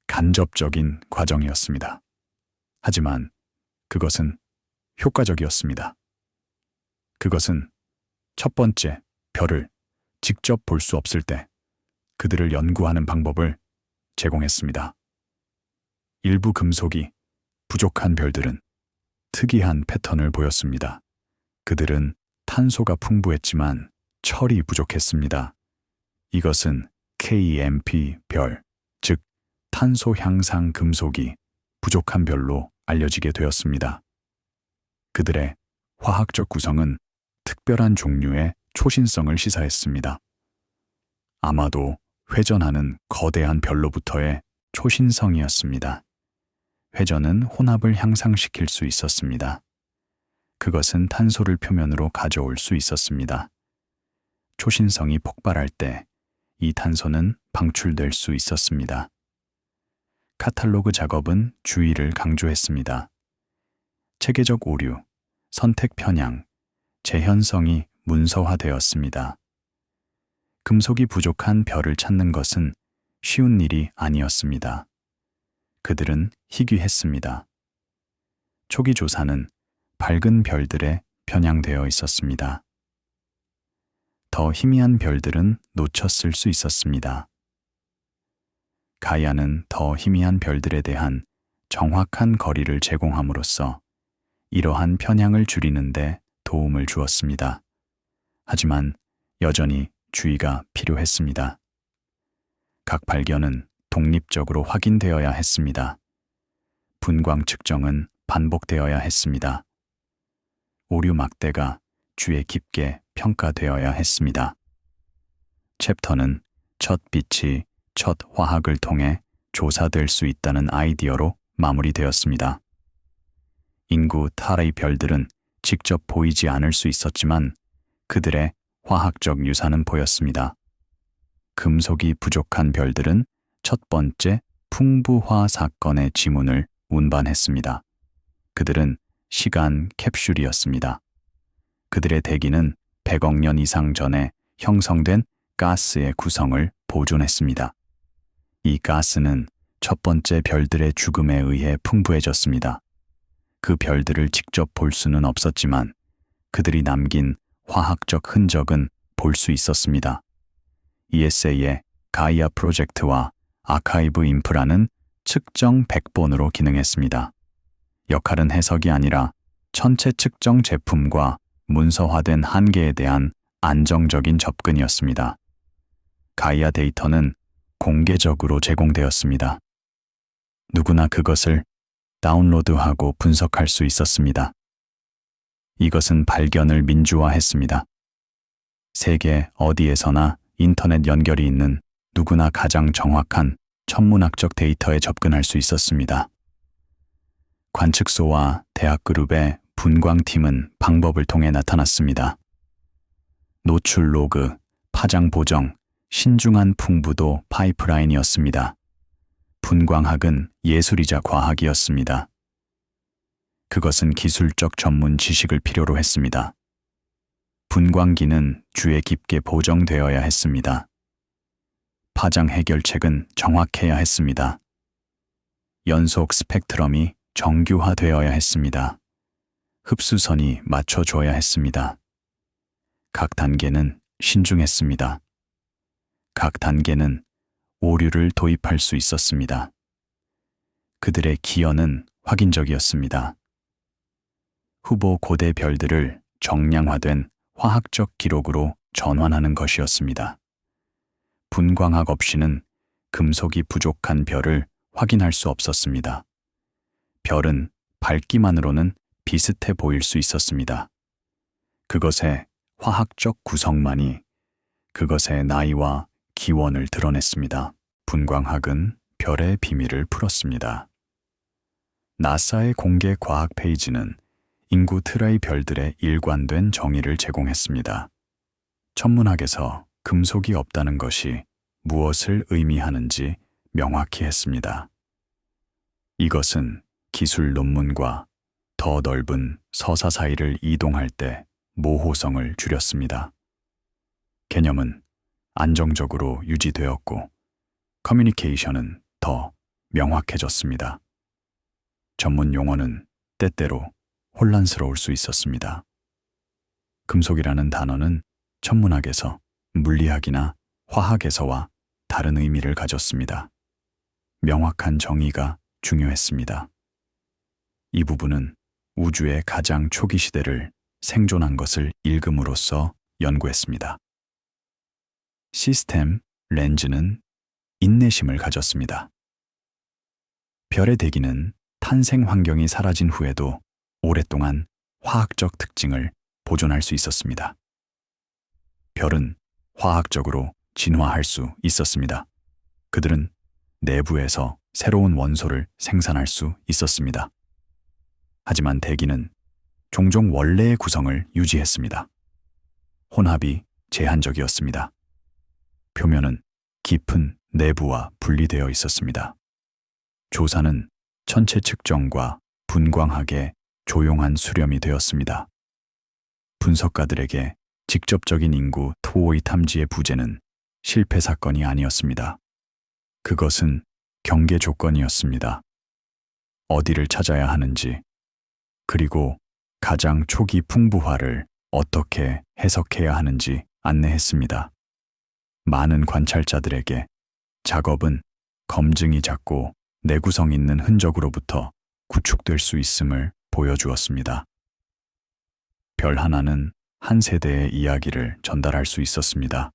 간접적인 과정이었습니다. 하지만 그것은 효과적이었습니다. 그것은 첫 번째 별을 직접 볼 수 없을 때 그들을 연구하는 방법을 제공했습니다. 일부 금속이 부족한 별들은 특이한 패턴을 보였습니다. 그들은 탄소가 풍부했지만 철이 부족했습니다. 이것은 KMP 별, 즉 탄소 향상 금속이 부족한 별로 알려지게 되었습니다. 그들의 화학적 구성은 특별한 종류의 초신성을 시사했습니다. 아마도 회전하는 거대한 별로부터의 초신성이었습니다. 회전은 혼합을 향상시킬 수 있었습니다. 그것은 탄소를 표면으로 가져올 수 있었습니다. 초신성이 폭발할 때 이 탄소는 방출될 수 있었습니다. 카탈로그 작업은 주의를 강조했습니다. 체계적 오류, 선택 편향, 재현성이 문서화되었습니다. 금속이 부족한 별을 찾는 것은 쉬운 일이 아니었습니다. 그들은 희귀했습니다. 초기 조사는 밝은 별들에 편향되어 있었습니다. 더 희미한 별들은 놓쳤을 수 있었습니다. 가이아는 더 희미한 별들에 대한 정확한 거리를 제공함으로써 이러한 편향을 줄이는 데 도움을 주었습니다. 하지만 여전히 주의가 필요했습니다. 각 발견은 독립적으로 확인되어야 했습니다. 분광 측정은 반복되어야 했습니다. 오류 막대가 주의 깊게 평가되어야 했습니다. 챕터는 첫 빛이 첫 화학을 통해 조사될 수 있다는 아이디어로 마무리되었습니다. 인구 타라의 별들은 직접 보이지 않을 수 있었지만 그들의 화학적 유산은 보였습니다. 금속이 부족한 별들은 첫 번째 풍부화 사건의 지문을 운반했습니다. 그들은 시간 캡슐이었습니다. 그들의 대기는 100억 년 이상 전에 형성된 가스의 구성을 보존했습니다. 이 가스는 첫 번째 별들의 죽음에 의해 풍부해졌습니다. 그 별들을 직접 볼 수는 없었지만 그들이 남긴 화학적 흔적은 볼 수 있었습니다. ESA의 가이아 프로젝트와 아카이브 인프라는 측정 백본으로 기능했습니다. 역할은 해석이 아니라 천체 측정 제품과 문서화된 한계에 대한 안정적인 접근이었습니다. 가이아 데이터는 공개적으로 제공되었습니다. 누구나 그것을 다운로드하고 분석할 수 있었습니다. 이것은 발견을 민주화했습니다. 세계 어디에서나 인터넷 연결이 있는 누구나 가장 정확한 천문학적 데이터에 접근할 수 있었습니다. 관측소와 대학그룹의 분광팀은 방법을 통해 나타났습니다. 노출 로그, 파장 보정, 신중한 풍부도 파이프라인이었습니다. 분광학은 예술이자 과학이었습니다. 그것은 기술적 전문 지식을 필요로 했습니다. 분광기는 주에 깊게 보정되어야 했습니다. 파장 해결책은 정확해야 했습니다. 연속 스펙트럼이 정규화되어야 했습니다. 흡수선이 맞춰줘야 했습니다. 각 단계는 신중했습니다. 각 단계는 오류를 도입할 수 있었습니다. 그들의 기여는 확인적이었습니다. 후보 고대 별들을 정량화된 화학적 기록으로 전환하는 것이었습니다. 분광학 없이는 금속이 부족한 별을 확인할 수 없었습니다. 별은 밝기만으로는 비슷해 보일 수 있었습니다. 그것의 화학적 구성만이 그것의 나이와 기원을 드러냈습니다. 분광학은 별의 비밀을 풀었습니다. 나사의 공개 과학 페이지는 인구 트라이 별들의 일관된 정의를 제공했습니다. 천문학에서 금속이 없다는 것이 무엇을 의미하는지 명확히 했습니다. 이것은 기술 논문과 더 넓은 서사 사이를 이동할 때 모호성을 줄였습니다. 개념은 안정적으로 유지되었고 커뮤니케이션은 더 명확해졌습니다. 전문 용어는 때때로 혼란스러울 수 있었습니다. 금속이라는 단어는 천문학에서 물리학이나 화학에서와 다른 의미를 가졌습니다. 명확한 정의가 중요했습니다. 이 부분은 우주의 가장 초기 시대를 생존한 것을 읽음으로써 연구했습니다. 시스템 렌즈는 인내심을 가졌습니다. 별의 대기는 탄생 환경이 사라진 후에도 오랫동안 화학적 특징을 보존할 수 있었습니다. 별은 화학적으로 진화할 수 있었습니다. 그들은 내부에서 새로운 원소를 생산할 수 있었습니다. 하지만 대기는 종종 원래의 구성을 유지했습니다. 혼합이 제한적이었습니다. 표면은 깊은 내부와 분리되어 있었습니다. 조사는 천체 측정과 분광학의 조용한 수렴이 되었습니다. 분석가들에게 직접적인 인구 토호의 탐지의 부재는 실패 사건이 아니었습니다. 그것은 경계 조건이었습니다. 어디를 찾아야 하는지, 그리고 가장 초기 풍부화를 어떻게 해석해야 하는지 안내했습니다. 많은 관찰자들에게 작업은 검증이 작고 내구성 있는 흔적으로부터 구축될 수 있음을 보여주었습니다. 별 하나는 한 세대의 이야기를 전달할 수 있었습니다.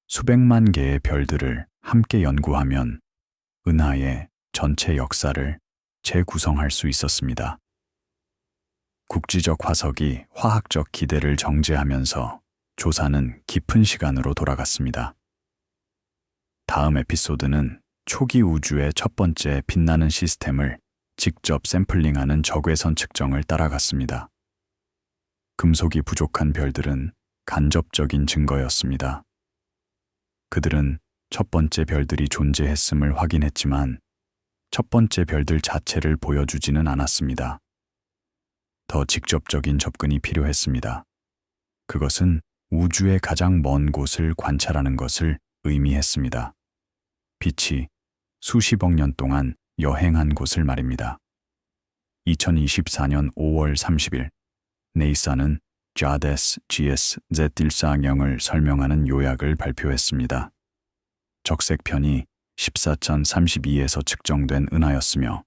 수백만 개의 별들을 함께 연구하면 은하의 전체 역사를 재구성할 수 있었습니다. 국지적 화석이 화학적 기대를 정제하면서 조사는 깊은 시간으로 돌아갔습니다. 다음 에피소드는 초기 우주의 첫 번째 빛나는 시스템을 직접 샘플링하는 적외선 측정을 따라갔습니다. 금속이 부족한 별들은 간접적인 증거였습니다. 그들은 첫 번째 별들이 존재했음을 확인했지만 첫 번째 별들 자체를 보여주지는 않았습니다. 더 직접적인 접근이 필요했습니다. 그것은 우주의 가장 먼 곳을 관찰하는 것을 의미했습니다. 빛이 수십억 년 동안 여행한 곳을 말입니다. 2024년 5월 30일 네이사는 JADES GS-Z14형을 설명하는 요약을 발표했습니다. 적색편이 14.32에서 측정된 은하였으며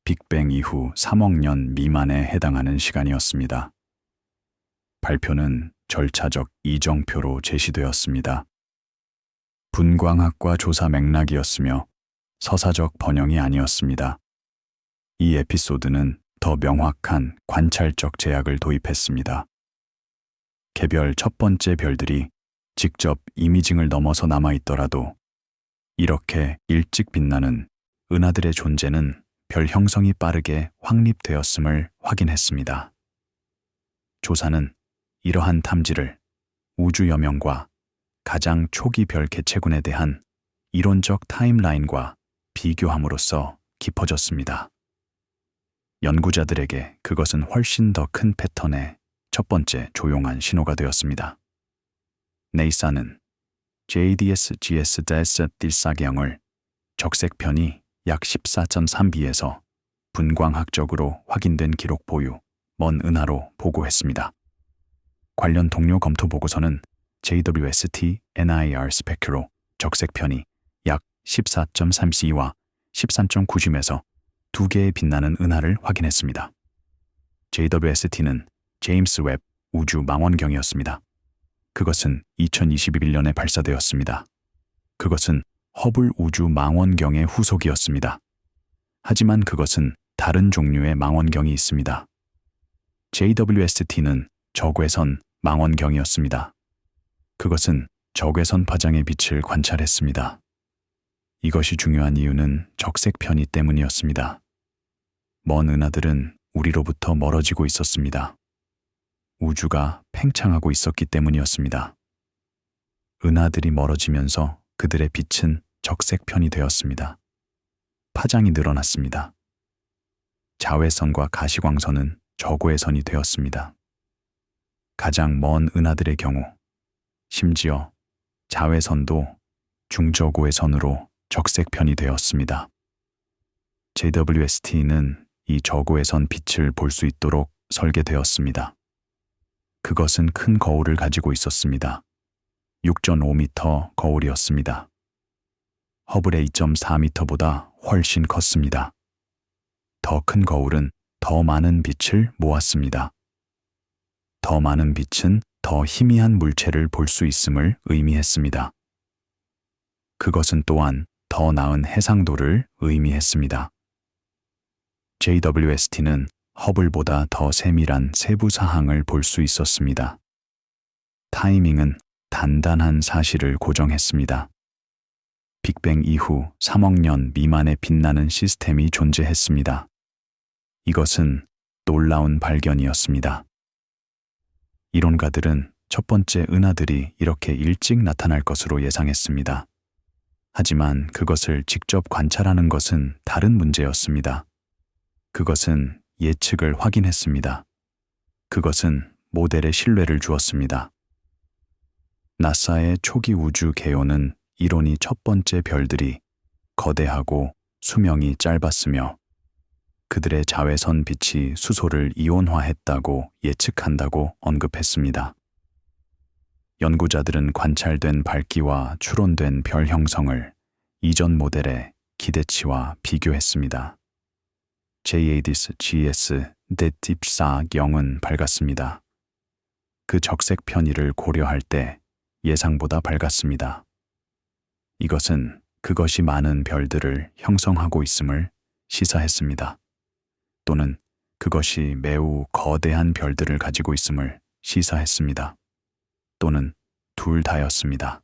빅뱅 이후 3억 년 미만에 해당하는 시간이었습니다. 발표는 절차적 이정표로 제시되었습니다. 분광학과 조사 맥락이었으며 서사적 번영이 아니었습니다. 이 에피소드는 더 명확한 관찰적 제약을 도입했습니다. 개별 첫 번째 별들이 직접 이미징을 넘어서 남아있더라도 이렇게 일찍 빛나는 은하들의 존재는 별 형성이 빠르게 확립되었음을 확인했습니다. 조사는 이러한 탐지를 우주 여명과 가장 초기 별 개체군에 대한 이론적 타임라인과 비교함으로써 깊어졌습니다. 연구자들에게 그것은 훨씬 더 큰 패턴의 첫 번째 조용한 신호가 되었습니다. 네이사는 JDS GS-14형을 적색편이 약 14.3b에서 분광학적으로 확인된 기록 보유, 먼 은하로 보고했습니다. 관련 동료 검토 보고서는 JWST NIR 스펙으로 적색편이 약 14.3c와 13.9g에서 두 개의 빛나는 은하를 확인했습니다. JWST는 제임스 웹 우주 망원경이었습니다. 그것은 2021년에 발사되었습니다. 그것은 허블 우주 망원경의 후속이었습니다. 하지만 그것은 다른 종류의 망원경이 있습니다. JWST는 적외선 망원경이었습니다. 그것은 적외선 파장의 빛을 관찰했습니다. 이것이 중요한 이유는 적색 편의 때문이었습니다. 먼 은하들은 우리로부터 멀어지고 있었습니다. 우주가 팽창하고 있었기 때문이었습니다. 은하들이 멀어지면서 그들의 빛은 적색 편이 되었습니다. 파장이 늘어났습니다. 자외선과 가시광선은 저고해선이 되었습니다. 가장 먼 은하들의 경우, 심지어 자외선도 중저고해선으로 적색 편이 되었습니다. JWST는 이 저고해선 빛을 볼 수 있도록 설계되었습니다. 그것은 큰 거울을 가지고 있었습니다. 6.5m 거울이었습니다. 허블의 2.4m보다 훨씬 컸습니다. 더 큰 거울은 더 많은 빛을 모았습니다. 더 많은 빛은 더 희미한 물체를 볼 수 있음을 의미했습니다. 그것은 또한 더 나은 해상도를 의미했습니다. JWST는 허블보다 더 세밀한 세부 사항을 볼 수 있었습니다. 타이밍은 단단한 사실을 고정했습니다. 빅뱅 이후 3억 년 미만의 빛나는 시스템이 존재했습니다. 이것은 놀라운 발견이었습니다. 이론가들은 첫 번째 은하들이 이렇게 일찍 나타날 것으로 예상했습니다. 하지만 그것을 직접 관찰하는 것은 다른 문제였습니다. 그것은 예측을 확인했습니다. 그것은 모델의 신뢰를 주었습니다. 나사의 초기 우주 개요는 이론이 첫 번째 별들이 거대하고 수명이 짧았으며 그들의 자외선 빛이 수소를 이온화했다고 예측한다고 언급했습니다. 연구자들은 관찰된 밝기와 추론된 별 형성을 이전 모델의 기대치와 비교했습니다. JADS-GS DET-24-0은 밝았습니다. 그 적색 편의를 고려할 때 예상보다 밝았습니다. 이것은 그것이 많은 별들을 형성하고 있음을 시사했습니다. 또는 그것이 매우 거대한 별들을 가지고 있음을 시사했습니다. 또는 둘 다였습니다.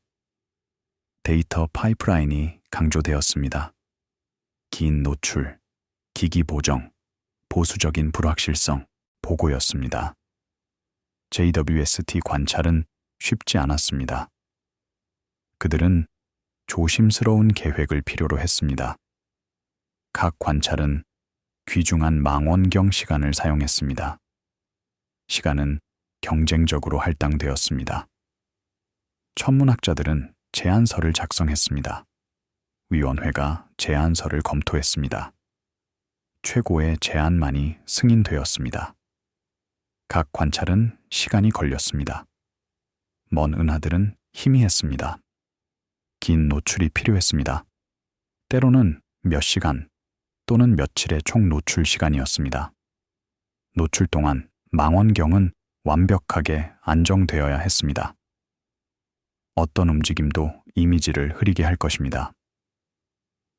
데이터 파이프라인이 강조되었습니다. 긴 노출, 기기 보정, 보수적인 불확실성, 보고였습니다. JWST 관찰은 쉽지 않았습니다. 그들은 조심스러운 계획을 필요로 했습니다. 각 관찰은 귀중한 망원경 시간을 사용했습니다. 시간은 경쟁적으로 할당되었습니다. 천문학자들은 제안서를 작성했습니다. 위원회가 제안서를 검토했습니다. 최고의 제안만이 승인되었습니다. 각 관찰은 시간이 걸렸습니다. 먼 은하들은 희미했습니다. 긴 노출이 필요했습니다. 때로는 몇 시간 또는 며칠의 총 노출 시간이었습니다. 노출 동안 망원경은 완벽하게 안정되어야 했습니다. 어떤 움직임도 이미지를 흐리게 할 것입니다.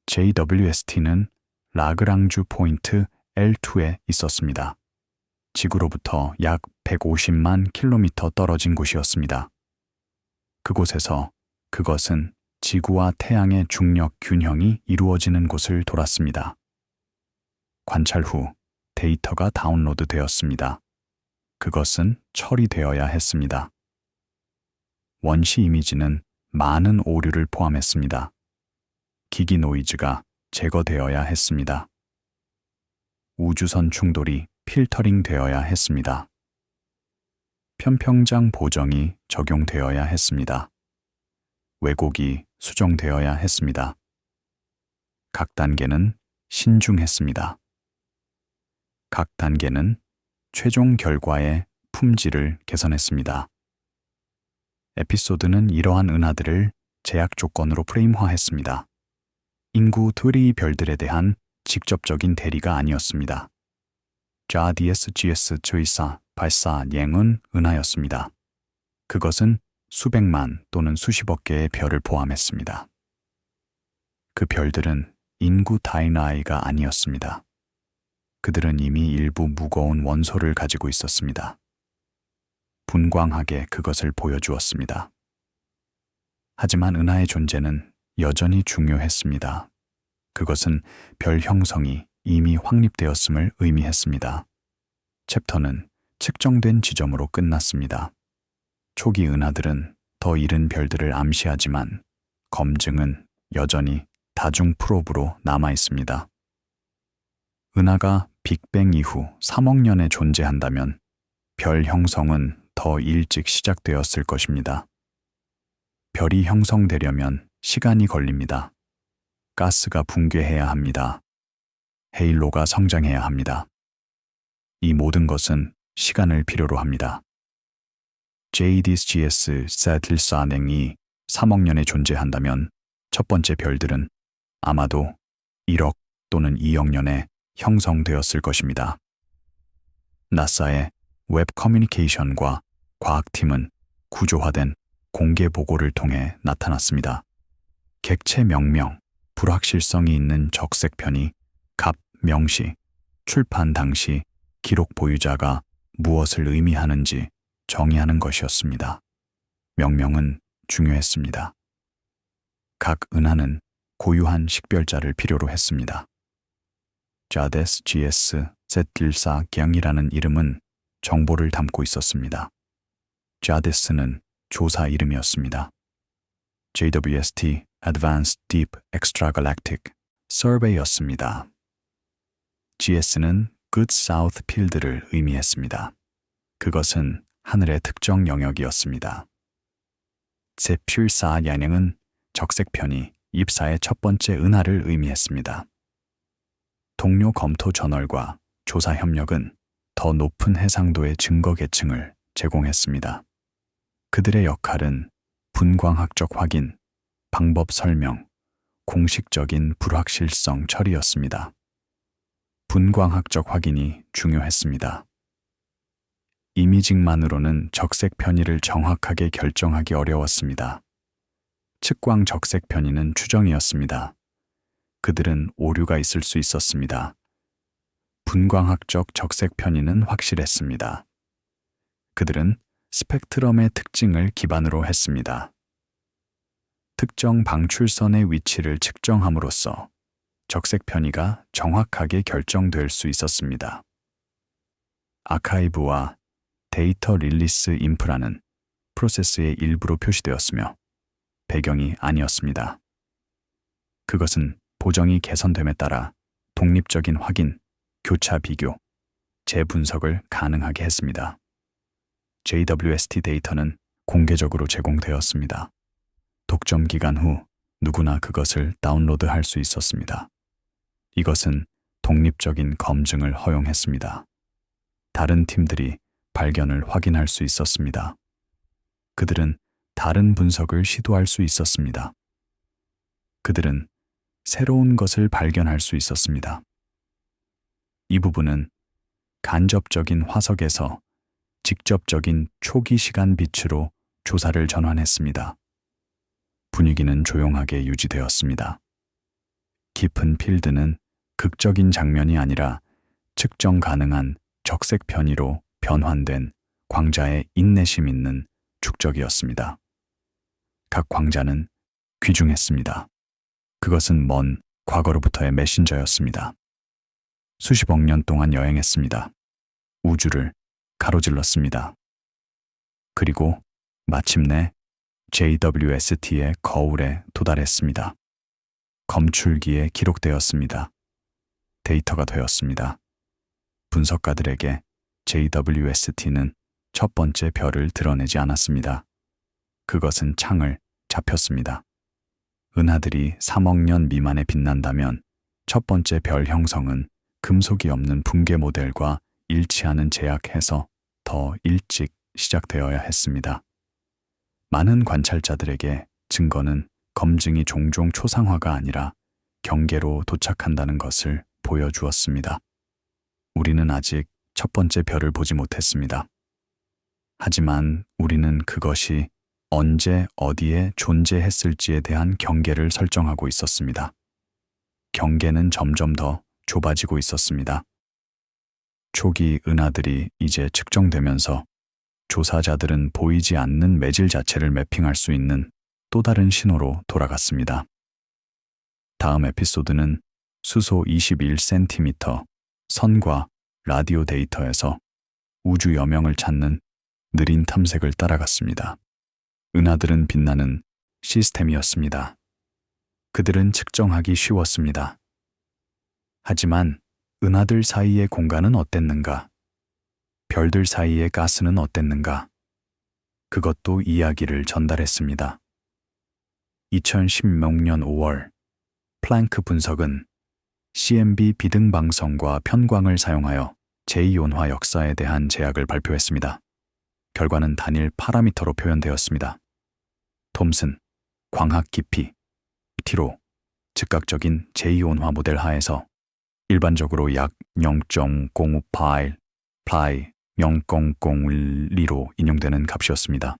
JWST는 라그랑주 포인트 L2에 있었습니다. 지구로부터 약 150만 킬로미터 떨어진 곳이었습니다. 그곳에서 그것은 지구와 태양의 중력 균형이 이루어지는 곳을 돌았습니다. 관찰 후 데이터가 다운로드 되었습니다. 그것은 처리되어야 했습니다. 원시 이미지는 많은 오류를 포함했습니다. 기기 노이즈가 제거되어야 했습니다. 우주선 충돌이 필터링 되어야 했습니다. 편평장 보정이 적용되어야 했습니다. 왜곡이 수정되어야 했습니다. 각 단계는 신중했습니다. 각 단계는 최종 결과의 품질을 개선했습니다. 에피소드는 이러한 은하들을 제약 조건으로 프레임화했습니다. 인구 둘의 별들에 대한 직접적인 대리가 아니었습니다. JADS-GS 주의사 발사 옌은 은하였습니다. 그것은 수백만 또는 수십억 개의 별을 포함했습니다. 그 별들은 인구 다이나이가 아니었습니다. 그들은 이미 일부 무거운 원소를 가지고 있었습니다. 분광하게 그것을 보여주었습니다. 하지만 은하의 존재는 여전히 중요했습니다. 그것은 별 형성이 이미 확립되었음을 의미했습니다. 챕터는 측정된 지점으로 끝났습니다. 초기 은하들은 더 이른 별들을 암시하지만 검증은 여전히 다중 프로브로 남아 있습니다. 은하가 빅뱅 이후 3억 년에 존재한다면 별 형성은 더 일찍 시작되었을 것입니다. 별이 형성되려면 시간이 걸립니다. 가스가 붕괴해야 합니다. 헤일로가 성장해야 합니다. 이 모든 것은 시간을 필요로 합니다. JDS 세틀사냉이 3억 년에 존재한다면 첫 번째 별들은 아마도 1억 또는 2억 년에 형성되었을 것입니다. 나사의 웹 커뮤니케이션과 과학팀은 구조화된 공개 보고를 통해 나타났습니다. 객체 명명, 불확실성이 있는 적색편이 갑 명시, 출판 당시 기록 보유자가 무엇을 의미하는지 정의하는 것이었습니다. 명명은 중요했습니다. 각 은하는 고유한 식별자를 필요로 했습니다. 자데스 GS Z14경이라는 이름은 정보를 담고 있었습니다. 자데스는 조사 이름이었습니다. JWST Advanced Deep Extragalactic Survey였습니다. GS는 Good South Field를 의미했습니다. 그것은 하늘의 특정 영역이었습니다. 제필사 양행은 적색편이 입사의 첫 번째 은하를 의미했습니다. 동료 검토 저널과 조사 협력은 더 높은 해상도의 증거 계층을 제공했습니다. 그들의 역할은 분광학적 확인, 방법 설명, 공식적인 불확실성 처리였습니다. 분광학적 확인이 중요했습니다. 이미징만으로는 적색 편의를 정확하게 결정하기 어려웠습니다. 측광 적색 편의는 추정이었습니다. 그들은 오류가 있을 수 있었습니다. 분광학적 적색 편의는 확실했습니다. 그들은 스펙트럼의 특징을 기반으로 했습니다. 특정 방출선의 위치를 측정함으로써 적색 편의가 정확하게 결정될 수 있었습니다. 아카이브와 데이터 릴리스 인프라는 프로세스의 일부로 표시되었으며 배경이 아니었습니다. 그것은 보정이 개선됨에 따라 독립적인 확인, 교차 비교, 재분석을 가능하게 했습니다. JWST 데이터는 공개적으로 제공되었습니다. 독점 기간 후 누구나 그것을 다운로드할 수 있었습니다. 이것은 독립적인 검증을 허용했습니다. 다른 팀들이 발견을 확인할 수 있었습니다. 그들은 다른 분석을 시도할 수 있었습니다. 그들은 새로운 것을 발견할 수 있었습니다. 이 부분은 간접적인 화석에서 직접적인 초기 시간 빛으로 조사를 전환했습니다. 분위기는 조용하게 유지되었습니다. 깊은 필드는 극적인 장면이 아니라 측정 가능한 적색 편의로 변환된 광자의 인내심 있는 축적이었습니다. 각 광자는 귀중했습니다. 그것은 먼 과거로부터의 메신저였습니다. 수십억 년 동안 여행했습니다. 우주를 가로질렀습니다. 그리고 마침내 JWST의 거울에 도달했습니다. 검출기에 기록되었습니다. 데이터가 되었습니다. 분석가들에게 JWST는 첫 번째 별을 드러내지 않았습니다. 그것은 창을 잡혔습니다. 은하들이 3억 년 미만에 빛난다면 첫 번째 별 형성은 금속이 없는 붕괴 모델과 일치하는 제약에서 더 일찍 시작되어야 했습니다. 많은 관찰자들에게 증거는 검증이 종종 초상화가 아니라 경계로 도착한다는 것을 보여주었습니다. 우리는 아직 첫 번째 별을 보지 못했습니다. 하지만 우리는 그것이 언제 어디에 존재했을지에 대한 경계를 설정하고 있었습니다. 경계는 점점 더 좁아지고 있었습니다. 초기 은하들이 이제 측정되면서 조사자들은 보이지 않는 매질 자체를 매핑할 수 있는 또 다른 신호로 돌아갔습니다. 다음 에피소드는 수소 21cm 선과 라디오 데이터에서 우주 여명을 찾는 느린 탐색을 따라갔습니다. 은하들은 빛나는 시스템이었습니다. 그들은 측정하기 쉬웠습니다. 하지만 은하들 사이의 공간은 어땠는가? 별들 사이의 가스는 어땠는가? 그것도 이야기를 전달했습니다. 2016년 5월 플랭크 분석은 CMB 비등 방성과 편광을 사용하여 제2온화 역사에 대한 제약을 발표했습니다. 결과는 단일 파라미터로 표현되었습니다. 톰슨, 광학 깊이, T로 즉각적인 제2온화 모델 하에서 일반적으로 약 0.05파이, 0.002로 인용되는 값이었습니다.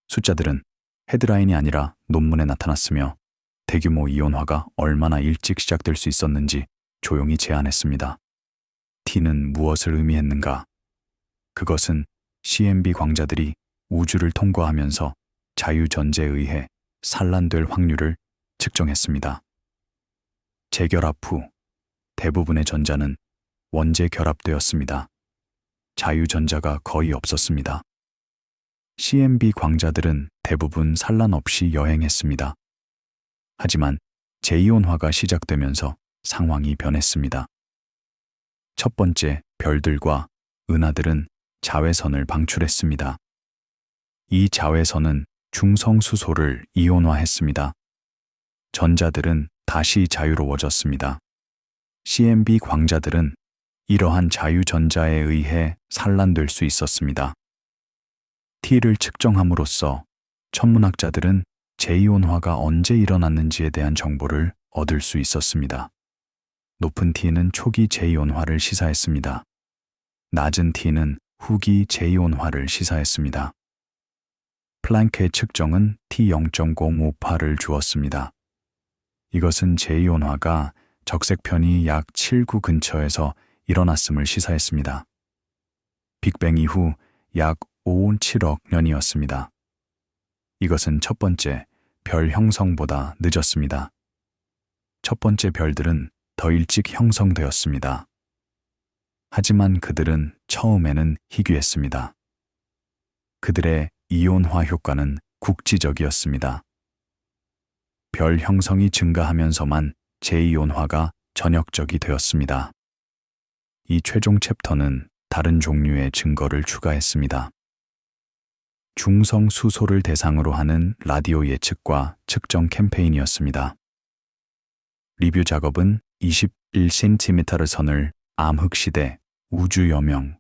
숫자들은 헤드라인이 아니라 논문에 나타났으며 대규모 이온화가 얼마나 일찍 시작될 수 있었는지 조용히 제안했습니다. T는 무엇을 의미했는가? 그것은 CMB 광자들이 우주를 통과하면서 자유전제에 의해 산란될 확률을 측정했습니다. 재결합 후 대부분의 전자는 원재 결합되었습니다. 자유전자가 거의 없었습니다. CMB 광자들은 대부분 산란 없이 여행했습니다. 하지만 제2온화가 시작되면서 상황이 변했습니다. 첫 번째, 별들과 은하들은 자외선을 방출했습니다. 이 자외선은 중성수소를 이온화했습니다. 전자들은 다시 자유로워졌습니다. CMB 광자들은 이러한 자유전자에 의해 산란될 수 있었습니다. T를 측정함으로써 천문학자들은 제2온화가 언제 일어났는지에 대한 정보를 얻을 수 있었습니다. 높은 T는 초기 제2온화를 시사했습니다. 낮은 T는 후기 제2온화를 시사했습니다. 플랭크의 측정은 T0.058을 주었습니다. 이것은 제2온화가 적색편이 약 7구 근처에서 일어났음을 시사했습니다. 빅뱅 이후 약 5.7억 년이었습니다. 이것은 첫 번째 별 형성보다 늦었습니다. 첫 번째 별들은 더 일찍 형성되었습니다. 하지만 그들은 처음에는 희귀했습니다. 그들의 이온화 효과는 국지적이었습니다. 별 형성이 증가하면서만 제2온화가 전역적이 되었습니다. 이 최종 챕터는 다른 종류의 증거를 추가했습니다. 중성 수소를 대상으로 하는 라디오 예측과 측정 캠페인이었습니다. 리뷰 작업은 21cm를 선을 암흑시대, 우주여명,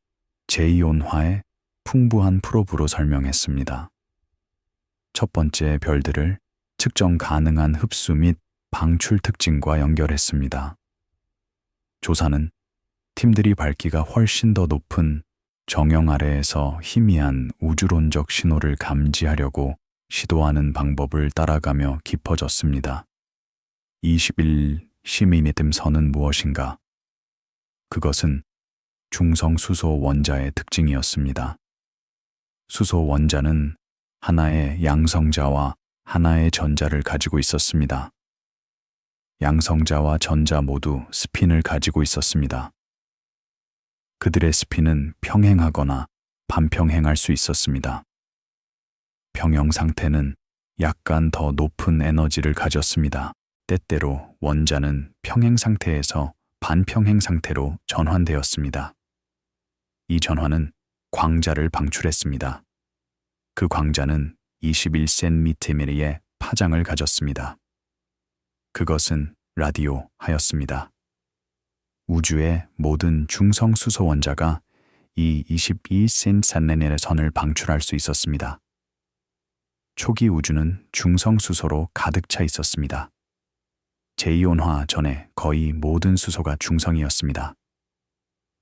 제2온화의 풍부한 프로브로 설명했습니다. 첫 번째 별들을 측정 가능한 흡수 및 방출 특징과 연결했습니다. 조사는 팀들이 밝기가 훨씬 더 높은 정형 아래에서 희미한 우주론적 신호를 감지하려고 시도하는 방법을 따라가며 깊어졌습니다. 21cm 선은 무엇인가? 그것은 중성 수소 원자의 특징이었습니다. 수소 원자는 하나의 양성자와 하나의 전자를 가지고 있었습니다. 양성자와 전자 모두 스핀을 가지고 있었습니다. 그들의 스핀은 평행하거나 반평행할 수 있었습니다. 평형 상태는 약간 더 높은 에너지를 가졌습니다. 때때로 원자는 평행 상태에서 반평행 상태로 전환되었습니다. 이 전환은 광자를 방출했습니다. 그 광자는 21cm의 파장을 가졌습니다. 그것은 라디오 하였습니다. 우주의 모든 중성 수소 원자가 이 22cm의 선을 방출할 수 있었습니다. 초기 우주는 중성 수소로 가득 차 있었습니다. 제2온화 전에 거의 모든 수소가 중성이었습니다.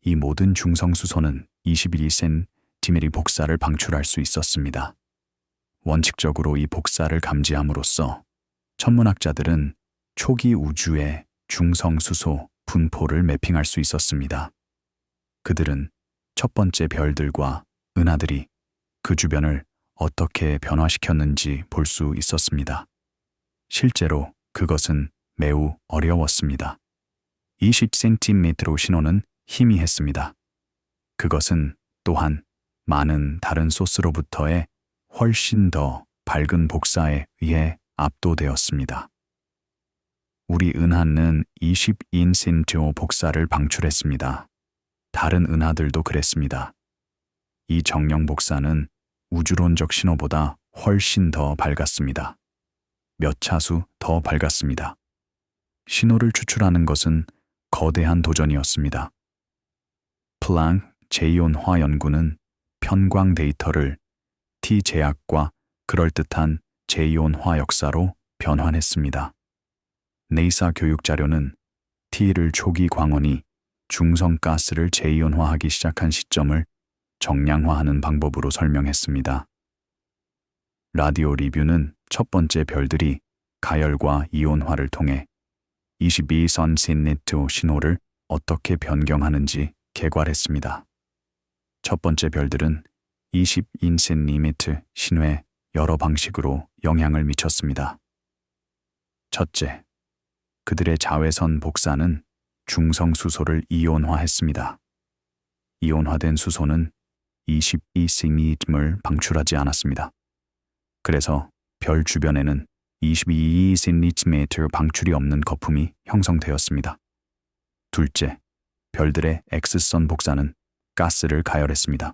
이 모든 중성 수소는 21cm의 복사를 방출할 수 있었습니다. 원칙적으로 이 복사를 감지함으로써 천문학자들은 초기 우주의 중성 수소 분포를 매핑할 수 있었습니다. 그들은 첫 번째 별들과 은하들이 그 주변을 어떻게 변화시켰는지 볼 수 있었습니다. 실제로 그것은 매우 어려웠습니다. 20cm로 신호는 희미했습니다. 그것은 또한 많은 다른 소스로부터의 훨씬 더 밝은 복사에 의해 압도되었습니다. 우리 은하는 22cm 복사를 방출했습니다. 다른 은하들도 그랬습니다. 이 정령 복사는 우주론적 신호보다 훨씬 더 밝았습니다. 몇 차수 더 밝았습니다. 신호를 추출하는 것은 거대한 도전이었습니다. 플랑 제2온화 연구는 편광 데이터를 T제약과 그럴듯한 제2온화 역사로 변환했습니다. 네이사 교육 자료는 T를 초기 광원이 중성가스를 제2온화하기 시작한 시점을 정량화하는 방법으로 설명했습니다. 라디오 리뷰는 첫 번째 별들이 가열과 이온화를 통해 22cm 신호를 어떻게 변경하는지 개괄했습니다. 첫 번째 별들은 22cm 신호에 여러 방식으로 영향을 미쳤습니다. 첫째, 그들의 자외선 복사는 중성수소를 이온화했습니다. 이온화된 수소는 22cm을 방출하지 않았습니다. 그래서 별 주변에는 22cm 방출이 없는 거품이 형성되었습니다. 둘째, 별들의 X선 복사는 가스를 가열했습니다.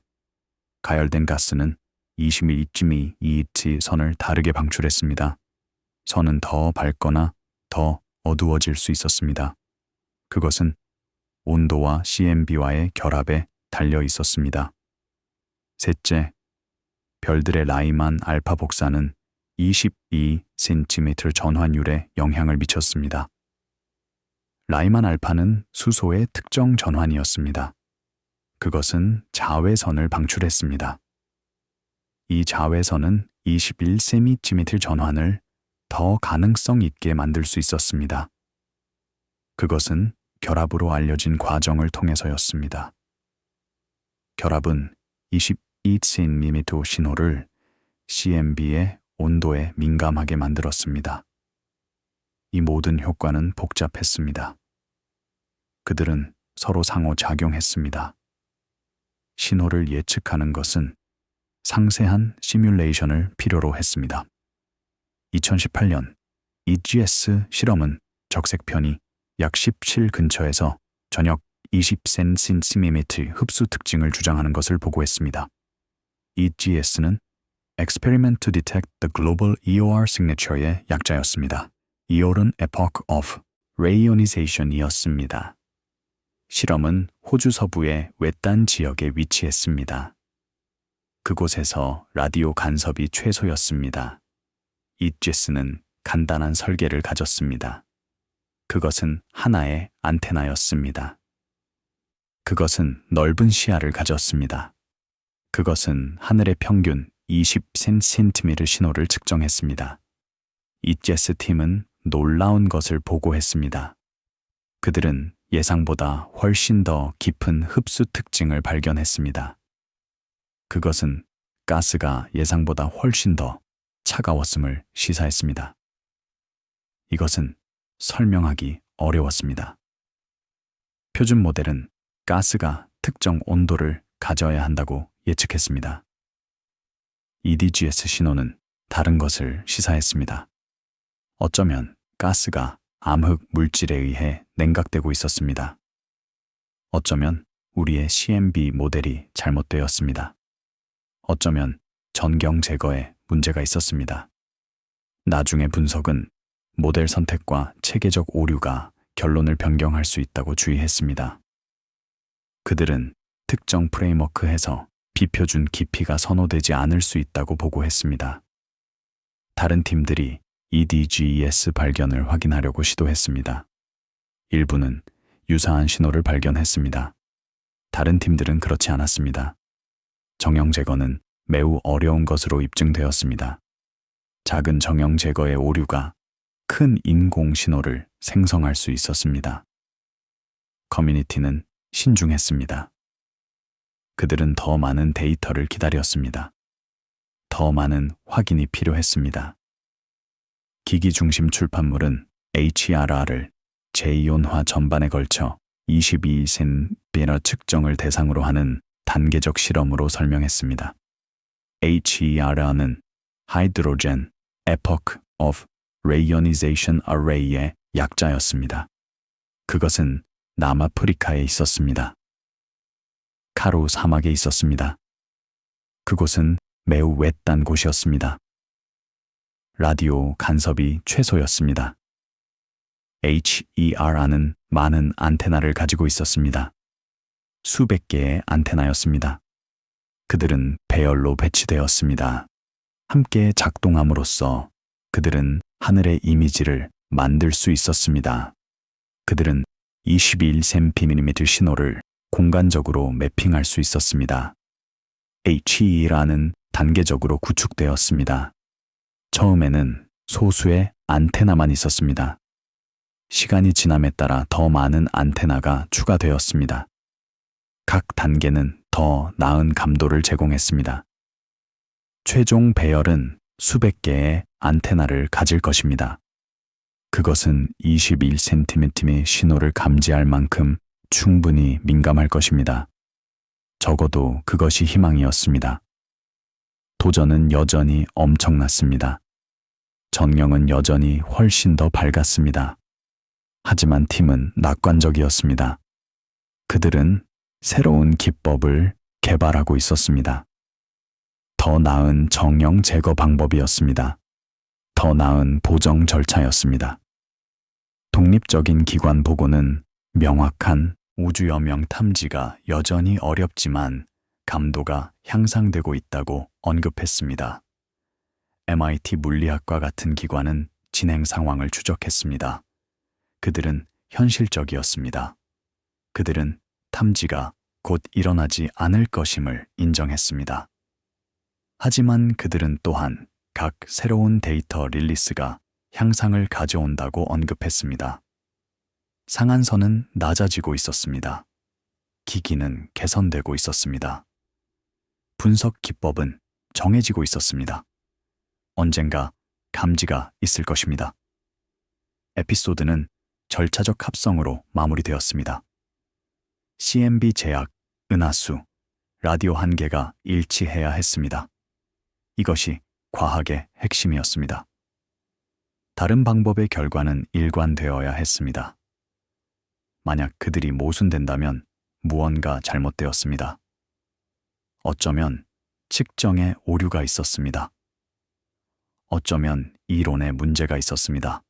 가열된 가스는 22cm 선을 다르게 방출했습니다. 선은 더 밝거나 더 어두워질 수 있었습니다. 그것은 온도와 CMB와의 결합에 달려 있었습니다. 셋째, 별들의 라이만 알파 복사는 22cm 전환율에 영향을 미쳤습니다. 라이만 알파는 수소의 특정 전환이었습니다. 그것은 자외선을 방출했습니다. 이 자외선은 21cm 전환을 더 가능성 있게 만들 수 있었습니다. 그것은 결합으로 알려진 과정을 통해서였습니다. 결합은 22cm 신호를 CMB의 온도에 민감하게 만들었습니다. 이 모든 효과는 복잡했습니다. 그들은 서로 상호작용했습니다. 신호를 예측하는 것은 상세한 시뮬레이션을 필요로 했습니다. 2018년 EGS 실험은 적색편이 약 17 근처에서 전역 20cm 흡수 특징을 주장하는 것을 보고했습니다. EGS는 Experiment to Detect the Global EOR Signature의 약자였습니다. EOR은 Epoch of Rayonization이었습니다. 실험은 호주 서부의 외딴 지역에 위치했습니다. 그곳에서 라디오 간섭이 최소였습니다. EGS는 간단한 설계를 가졌습니다. 그것은 하나의 안테나였습니다. 그것은 넓은 시야를 가졌습니다. 그것은 하늘의 평균 20cm의 신호를 측정했습니다. EGS 팀은 놀라운 것을 보고했습니다. 그들은 예상보다 훨씬 더 깊은 흡수 특징을 발견했습니다. 그것은 가스가 예상보다 훨씬 더 차가웠음을 시사했습니다. 이것은 설명하기 어려웠습니다. 표준 모델은 가스가 특정 온도를 가져야 한다고 예측했습니다. EDGS 신호는 다른 것을 시사했습니다. 어쩌면 가스가 암흑 물질에 의해 냉각되고 있었습니다. 어쩌면 우리의 CMB 모델이 잘못되었습니다. 어쩌면 전경 제거에 문제가 있었습니다. 나중의 분석은 모델 선택과 체계적 오류가 결론을 변경할 수 있다고 주의했습니다. 그들은 특정 프레임워크에서 비표준 깊이가 선호되지 않을 수 있다고 보고했습니다. 다른 팀들이 EDGES 발견을 확인하려고 시도했습니다. 일부는 유사한 신호를 발견했습니다. 다른 팀들은 그렇지 않았습니다. 정형 제거는 매우 어려운 것으로 입증되었습니다. 작은 정형 제거의 오류가 큰 인공 신호를 생성할 수 있었습니다. 커뮤니티는 신중했습니다. 그들은 더 많은 데이터를 기다렸습니다. 더 많은 확인이 필요했습니다. 기기 중심 출판물은 HERR을 제2온화 전반에 걸쳐 22cm 측정을 대상으로 하는 단계적 실험으로 설명했습니다. HERR는 Hydrogen Epoch of Rayonization Array의 약자였습니다. 그것은 남아프리카에 있었습니다. 카루 사막에 있었습니다. 그곳은 매우 외딴 곳이었습니다. 라디오 간섭이 최소였습니다. HERR는 많은 안테나를 가지고 있었습니다. 수백 개의 안테나였습니다. 그들은 배열로 배치되었습니다. 함께 작동함으로써 그들은 하늘의 이미지를 만들 수 있었습니다. 그들은 21cm 신호를 공간적으로 매핑할 수 있었습니다. HERR는 단계적으로 구축되었습니다. 처음에는 소수의 안테나만 있었습니다. 시간이 지남에 따라 더 많은 안테나가 추가되었습니다. 각 단계는 더 나은 감도를 제공했습니다. 최종 배열은 수백 개의 안테나를 가질 것입니다. 그것은 21cm의 신호를 감지할 만큼 충분히 민감할 것입니다. 적어도 그것이 희망이었습니다. 도전은 여전히 엄청났습니다. 전경은 여전히 훨씬 더 밝았습니다. 하지만 팀은 낙관적이었습니다. 그들은 새로운 기법을 개발하고 있었습니다. 더 나은 정령 제거 방법이었습니다. 더 나은 보정 절차였습니다. 독립적인 기관 보고는 명확한 우주여명 탐지가 여전히 어렵지만 감도가 향상되고 있다고 언급했습니다. MIT 물리학과 같은 기관은 진행 상황을 추적했습니다. 그들은 현실적이었습니다. 그들은 탐지가 곧 일어나지 않을 것임을 인정했습니다. 하지만 그들은 또한 각 새로운 데이터 릴리스가 향상을 가져온다고 언급했습니다. 상한선은 낮아지고 있었습니다. 기기는 개선되고 있었습니다. 분석 기법은 정해지고 있었습니다. 언젠가 감지가 있을 것입니다. 에피소드는 절차적 합성으로 마무리되었습니다. CMB 제약, 은하수, 라디오 한 개가 일치해야 했습니다. 이것이 과학의 핵심이었습니다. 다른 방법의 결과는 일관되어야 했습니다. 만약 그들이 모순된다면 무언가 잘못되었습니다. 어쩌면 측정에 오류가 있었습니다. 어쩌면 이론에 문제가 있었습니다.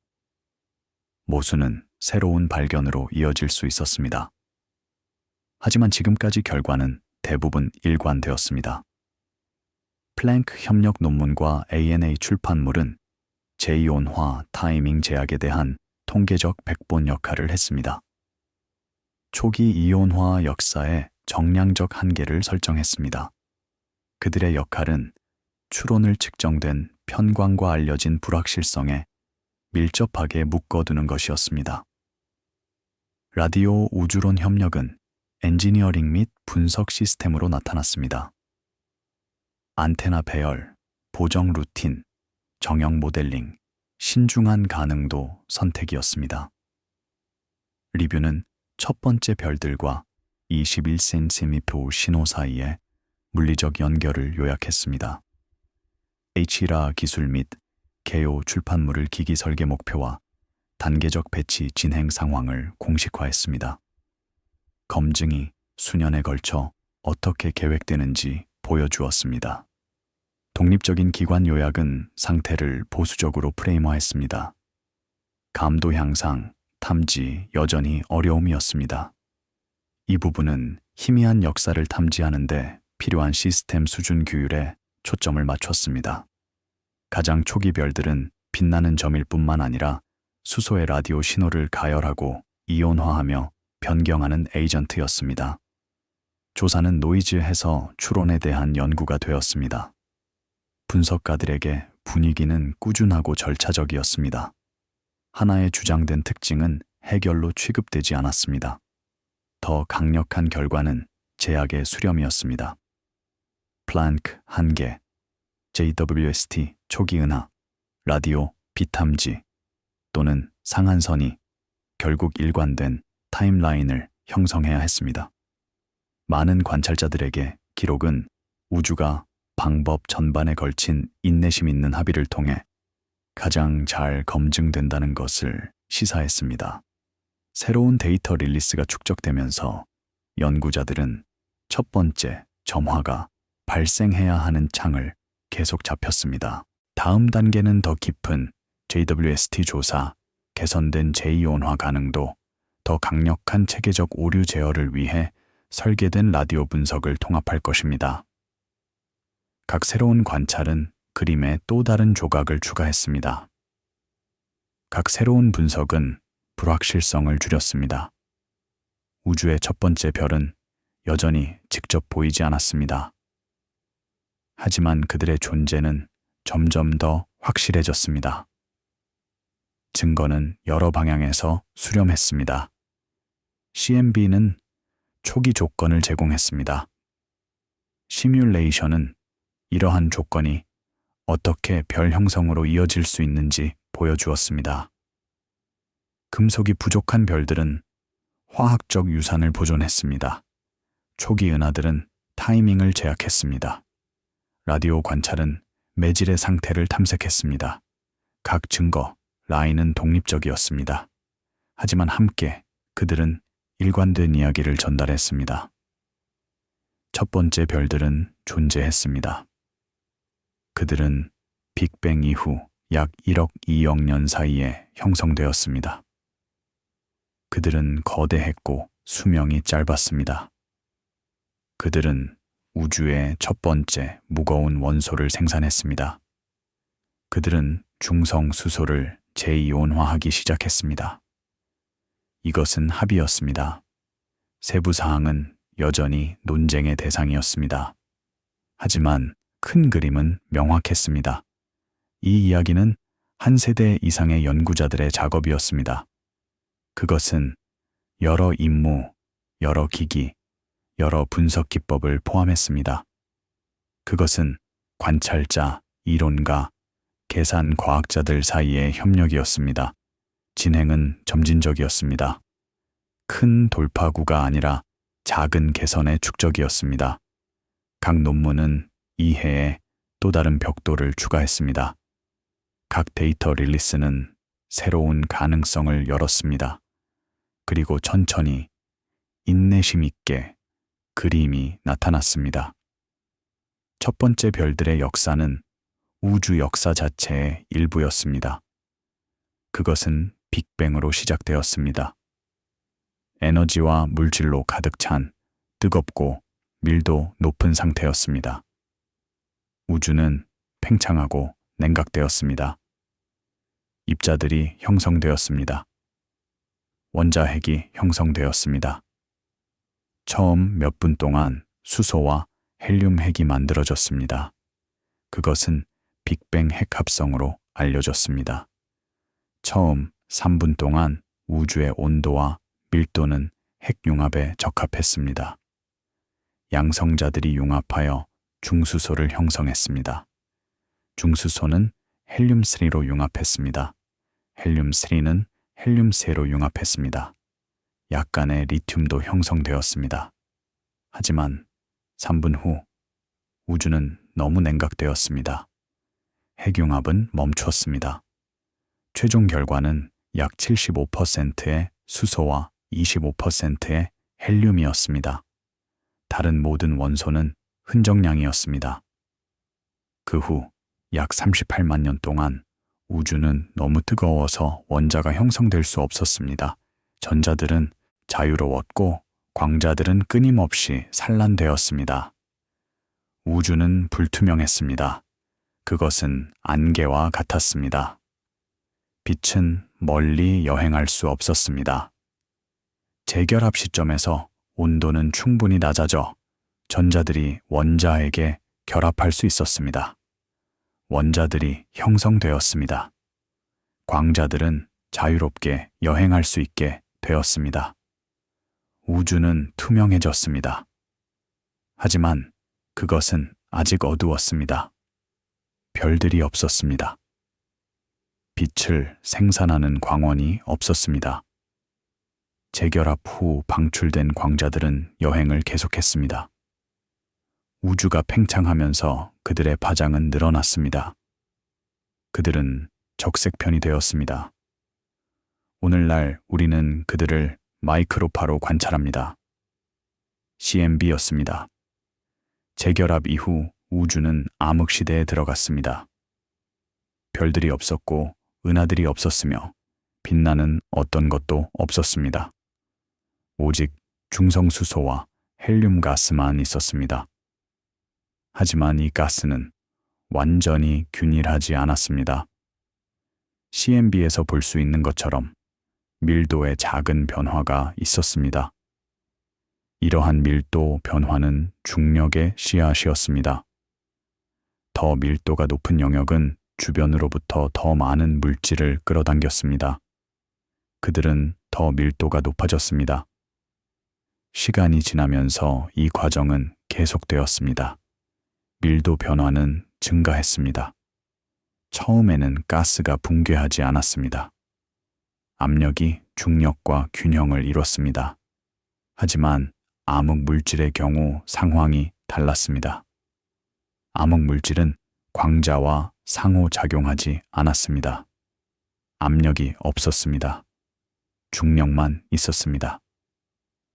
모순은 새로운 발견으로 이어질 수 있었습니다. 하지만 지금까지 결과는 대부분 일관되었습니다. 플랭크 협력 논문과 ANA 출판물은 제2온화 타이밍 제약에 대한 통계적 백본 역할을 했습니다. 초기 이온화 역사의 정량적 한계를 설정했습니다. 그들의 역할은 추론을 측정된 편광과 알려진 불확실성에 밀접하게 묶어두는 것이었습니다. 라디오 우주론 협력은 엔지니어링 및 분석 시스템으로 나타났습니다. 안테나 배열, 보정 루틴, 정형 모델링, 신중한 가능도 선택이었습니다. 리뷰는 첫 번째 별들과 21cm 신호 사이의 물리적 연결을 요약했습니다. HERA 기술 및 개요 출판물을 기기 설계 목표와 단계적 배치 진행 상황을 공식화했습니다. 검증이 수년에 걸쳐 어떻게 계획되는지 보여주었습니다. 독립적인 기관 요약은 상태를 보수적으로 프레임화했습니다. 감도 향상, 탐지 여전히 어려움이었습니다. 이 부분은 희미한 역사를 탐지하는데 필요한 시스템 수준 규율에 초점을 맞췄습니다. 가장 초기 별들은 빛나는 점일 뿐만 아니라 수소의 라디오 신호를 가열하고 이온화하며 변경하는 에이전트였습니다. 조사는 노이즈 해서 추론에 대한 연구가 되었습니다. 분석가들에게 분위기는 꾸준하고 절차적이었습니다. 하나의 주장된 특징은 해결로 취급되지 않았습니다. 더 강력한 결과는 제약의 수렴이었습니다. 플랑크 한계, JWST 초기 은하, 라디오 비탐지 또는 상한선이 결국 일관된 타임라인을 형성해야 했습니다. 많은 관찰자들에게 기록은 우주가 방법 전반에 걸친 인내심 있는 합의를 통해 가장 잘 검증된다는 것을 시사했습니다. 새로운 데이터 릴리스가 축적되면서 연구자들은 첫 번째 점화가 발생해야 하는 창을 계속 잡혔습니다. 다음 단계는 더 깊은 JWST 조사, 개선된 제2온화 가능도, 더 강력한 체계적 오류 제어를 위해 설계된 라디오 분석을 통합할 것입니다. 각 새로운 관찰은 그림에 또 다른 조각을 추가했습니다. 각 새로운 분석은 불확실성을 줄였습니다. 우주의 첫 번째 별은 여전히 직접 보이지 않았습니다. 하지만 그들의 존재는 점점 더 확실해졌습니다. 증거는 여러 방향에서 수렴했습니다. CMB는 초기 조건을 제공했습니다. 시뮬레이션은 이러한 조건이 어떻게 별 형성으로 이어질 수 있는지 보여주었습니다. 금속이 부족한 별들은 화학적 유산을 보존했습니다. 초기 은하들은 타이밍을 제약했습니다. 라디오 관찰은 매질의 상태를 탐색했습니다. 각 증거, 라인은 독립적이었습니다. 하지만 함께 그들은 일관된 이야기를 전달했습니다. 첫 번째 별들은 존재했습니다. 그들은 빅뱅 이후 약 1억 2억 년 사이에 형성되었습니다. 그들은 거대했고 수명이 짧았습니다. 그들은 우주의 첫 번째 무거운 원소를 생산했습니다. 그들은 중성 수소를 제2온화하기 시작했습니다. 이것은 합의였습니다. 세부 사항은 여전히 논쟁의 대상이었습니다. 하지만 큰 그림은 명확했습니다. 이 이야기는 한 세대 이상의 연구자들의 작업이었습니다. 그것은 여러 임무, 여러 기기, 여러 분석 기법을 포함했습니다. 그것은 관찰자, 이론가, 계산 과학자들 사이의 협력이었습니다. 진행은 점진적이었습니다. 큰 돌파구가 아니라 작은 개선의 축적이었습니다. 각 논문은 이해에 또 다른 벽돌을 추가했습니다. 각 데이터 릴리스는 새로운 가능성을 열었습니다. 그리고 천천히 인내심 있게 그림이 나타났습니다. 첫 번째 별들의 역사는 우주 역사 자체의 일부였습니다. 그것은 빅뱅으로 시작되었습니다. 에너지와 물질로 가득 찬 뜨겁고 밀도 높은 상태였습니다. 우주는 팽창하고 냉각되었습니다. 입자들이 형성되었습니다. 원자핵이 형성되었습니다. 처음 몇 분 동안 수소와 헬륨 핵이 만들어졌습니다. 그것은 빅뱅 핵 합성으로 알려졌습니다. 처음 3분 동안 우주의 온도와 밀도는 핵융합에 적합했습니다. 양성자들이 융합하여 중수소를 형성했습니다. 중수소는 헬륨3로 융합했습니다. 헬륨3는 헬륨3로 융합했습니다. 약간의 리튬도 형성되었습니다. 하지만 3분 후 우주는 너무 냉각되었습니다. 핵융합은 멈췄습니다. 최종 결과는 약 75%의 수소와 25%의 헬륨이었습니다. 다른 모든 원소는 흔적량이었습니다. 그 후 약 38만 년 동안 우주는 너무 뜨거워서 원자가 형성될 수 없었습니다. 전자들은 자유로웠고 광자들은 끊임없이 산란되었습니다. 우주는 불투명했습니다. 그것은 안개와 같았습니다. 빛은 멀리 여행할 수 없었습니다. 재결합 시점에서 온도는 충분히 낮아져 전자들이 원자에게 결합할 수 있었습니다. 원자들이 형성되었습니다. 광자들은 자유롭게 여행할 수 있게 되었습니다. 우주는 투명해졌습니다. 하지만 그것은 아직 어두웠습니다. 별들이 없었습니다. 빛을 생산하는 광원이 없었습니다. 재결합 후 방출된 광자들은 여행을 계속했습니다. 우주가 팽창하면서 그들의 파장은 늘어났습니다. 그들은 적색편이 되었습니다. 오늘날 우리는 그들을 마이크로파로 관찰합니다. CMB였습니다. 재결합 이후 우주는 암흑시대에 들어갔습니다. 별들이 없었고 은하들이 없었으며 빛나는 어떤 것도 없었습니다. 오직 중성수소와 헬륨 가스만 있었습니다. 하지만 이 가스는 완전히 균일하지 않았습니다. CMB에서 볼 수 있는 것처럼 밀도의 작은 변화가 있었습니다. 이러한 밀도 변화는 중력의 씨앗이었습니다. 더 밀도가 높은 영역은 주변으로부터 더 많은 물질을 끌어당겼습니다. 그들은 더 밀도가 높아졌습니다. 시간이 지나면서 이 과정은 계속되었습니다. 밀도 변화는 증가했습니다. 처음에는 가스가 붕괴하지 않았습니다. 압력이 중력과 균형을 이뤘습니다. 하지만 암흑 물질의 경우 상황이 달랐습니다. 암흑 물질은 광자와 상호작용하지 않았습니다. 압력이 없었습니다. 중력만 있었습니다.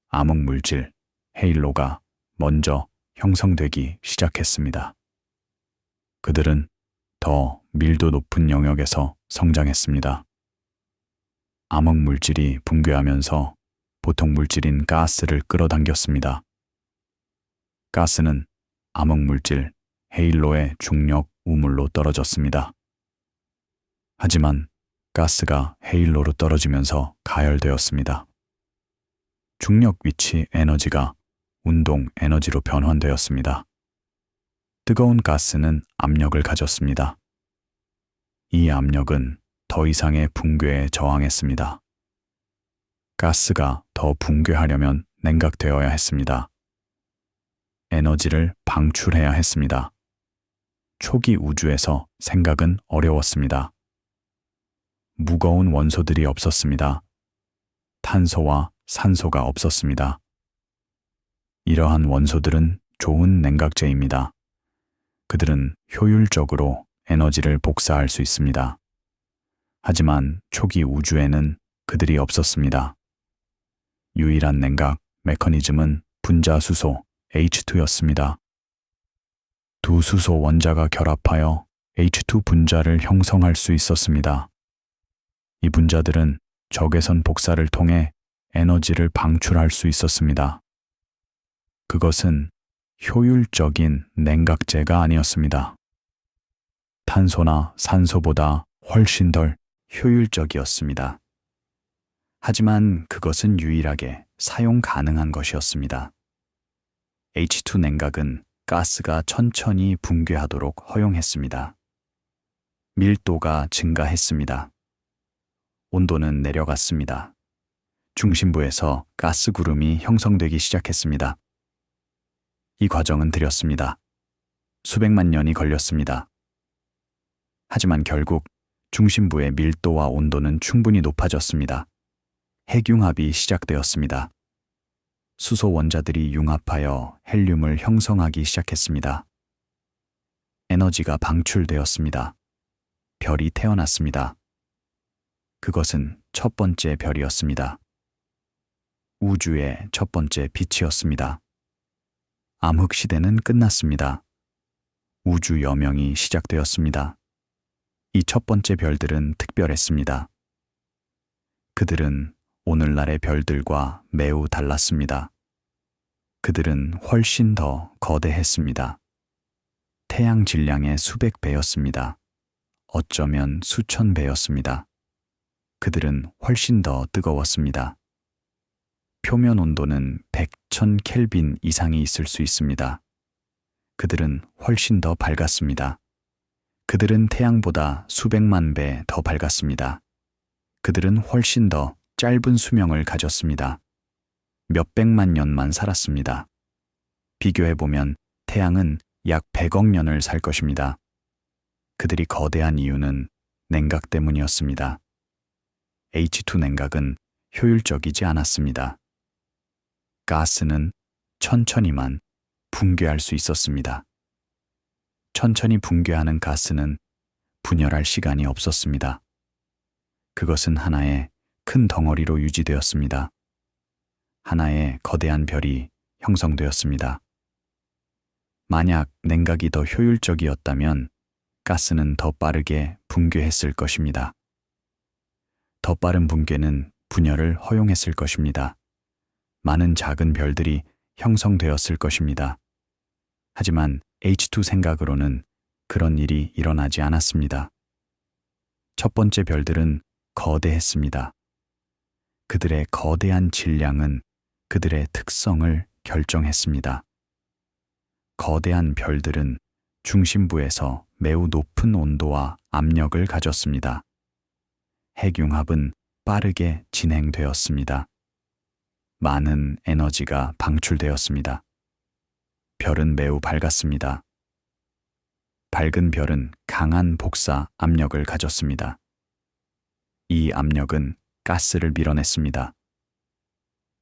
암흑 물질, 헤일로가 먼저 형성되기 시작했습니다. 그들은 더 밀도 높은 영역에서 성장했습니다. 암흑 물질이 붕괴하면서 보통 물질인 가스를 끌어당겼습니다. 가스는 암흑 물질, 헤일로의 중력 우물로 떨어졌습니다. 하지만 가스가 헤일로로 떨어지면서 가열되었습니다. 중력 위치 에너지가 운동 에너지로 변환되었습니다. 뜨거운 가스는 압력을 가졌습니다. 이 압력은 더 이상의 붕괴에 저항했습니다. 가스가 더 붕괴하려면 냉각되어야 했습니다. 에너지를 방출해야 했습니다. 초기 우주에서 생각은 어려웠습니다. 무거운 원소들이 없었습니다. 탄소와 산소가 없었습니다. 이러한 원소들은 좋은 냉각제입니다. 그들은 효율적으로 에너지를 복사할 수 있습니다. 하지만 초기 우주에는 그들이 없었습니다. 유일한 냉각 메커니즘은 분자수소 H2였습니다. 두 수소 원자가 결합하여 H2 분자를 형성할 수 있었습니다. 이 분자들은 적외선 복사를 통해 에너지를 방출할 수 있었습니다. 그것은 효율적인 냉각제가 아니었습니다. 탄소나 산소보다 훨씬 덜 효율적이었습니다. 하지만 그것은 유일하게 사용 가능한 것이었습니다. H2 냉각은 가스가 천천히 붕괴하도록 허용했습니다. 밀도가 증가했습니다. 온도는 내려갔습니다. 중심부에서 가스 구름이 형성되기 시작했습니다. 이 과정은 느렸습니다. 수백만 년이 걸렸습니다. 하지만 결국 중심부의 밀도와 온도는 충분히 높아졌습니다. 핵융합이 시작되었습니다. 수소 원자들이 융합하여 헬륨을 형성하기 시작했습니다. 에너지가 방출되었습니다. 별이 태어났습니다. 그것은 첫 번째 별이었습니다. 우주의 첫 번째 빛이었습니다. 암흑 시대는 끝났습니다. 우주 여명이 시작되었습니다. 이 첫 번째 별들은 특별했습니다. 그들은 오늘날의 별들과 매우 달랐습니다. 그들은 훨씬 더 거대했습니다. 태양 질량의 수백 배였습니다. 어쩌면 수천 배였습니다. 그들은 훨씬 더 뜨거웠습니다. 표면 온도는 100,000 켈빈 이상이 있을 수 있습니다. 그들은 훨씬 더 밝았습니다. 그들은 태양보다 수백만 배 더 밝았습니다. 그들은 훨씬 더 짧은 수명을 가졌습니다. 몇백만 년만 살았습니다. 비교해보면 태양은 약 100억 년을 살 것입니다. 그들이 거대한 이유는 냉각 때문이었습니다. H2 냉각은 효율적이지 않았습니다. 가스는 천천히만 붕괴할 수 있었습니다. 천천히 붕괴하는 가스는 분열할 시간이 없었습니다. 그것은 하나의 큰 덩어리로 유지되었습니다. 하나의 거대한 별이 형성되었습니다. 만약 냉각이 더 효율적이었다면 가스는 더 빠르게 붕괴했을 것입니다. 더 빠른 붕괴는 분열을 허용했을 것입니다. 많은 작은 별들이 형성되었을 것입니다. 하지만 H2 생각으로는 그런 일이 일어나지 않았습니다. 첫 번째 별들은 거대했습니다. 그들의 거대한 질량은 그들의 특성을 결정했습니다. 거대한 별들은 중심부에서 매우 높은 온도와 압력을 가졌습니다. 핵융합은 빠르게 진행되었습니다. 많은 에너지가 방출되었습니다. 별은 매우 밝았습니다. 밝은 별은 강한 복사 압력을 가졌습니다. 이 압력은 가스를 밀어냈습니다.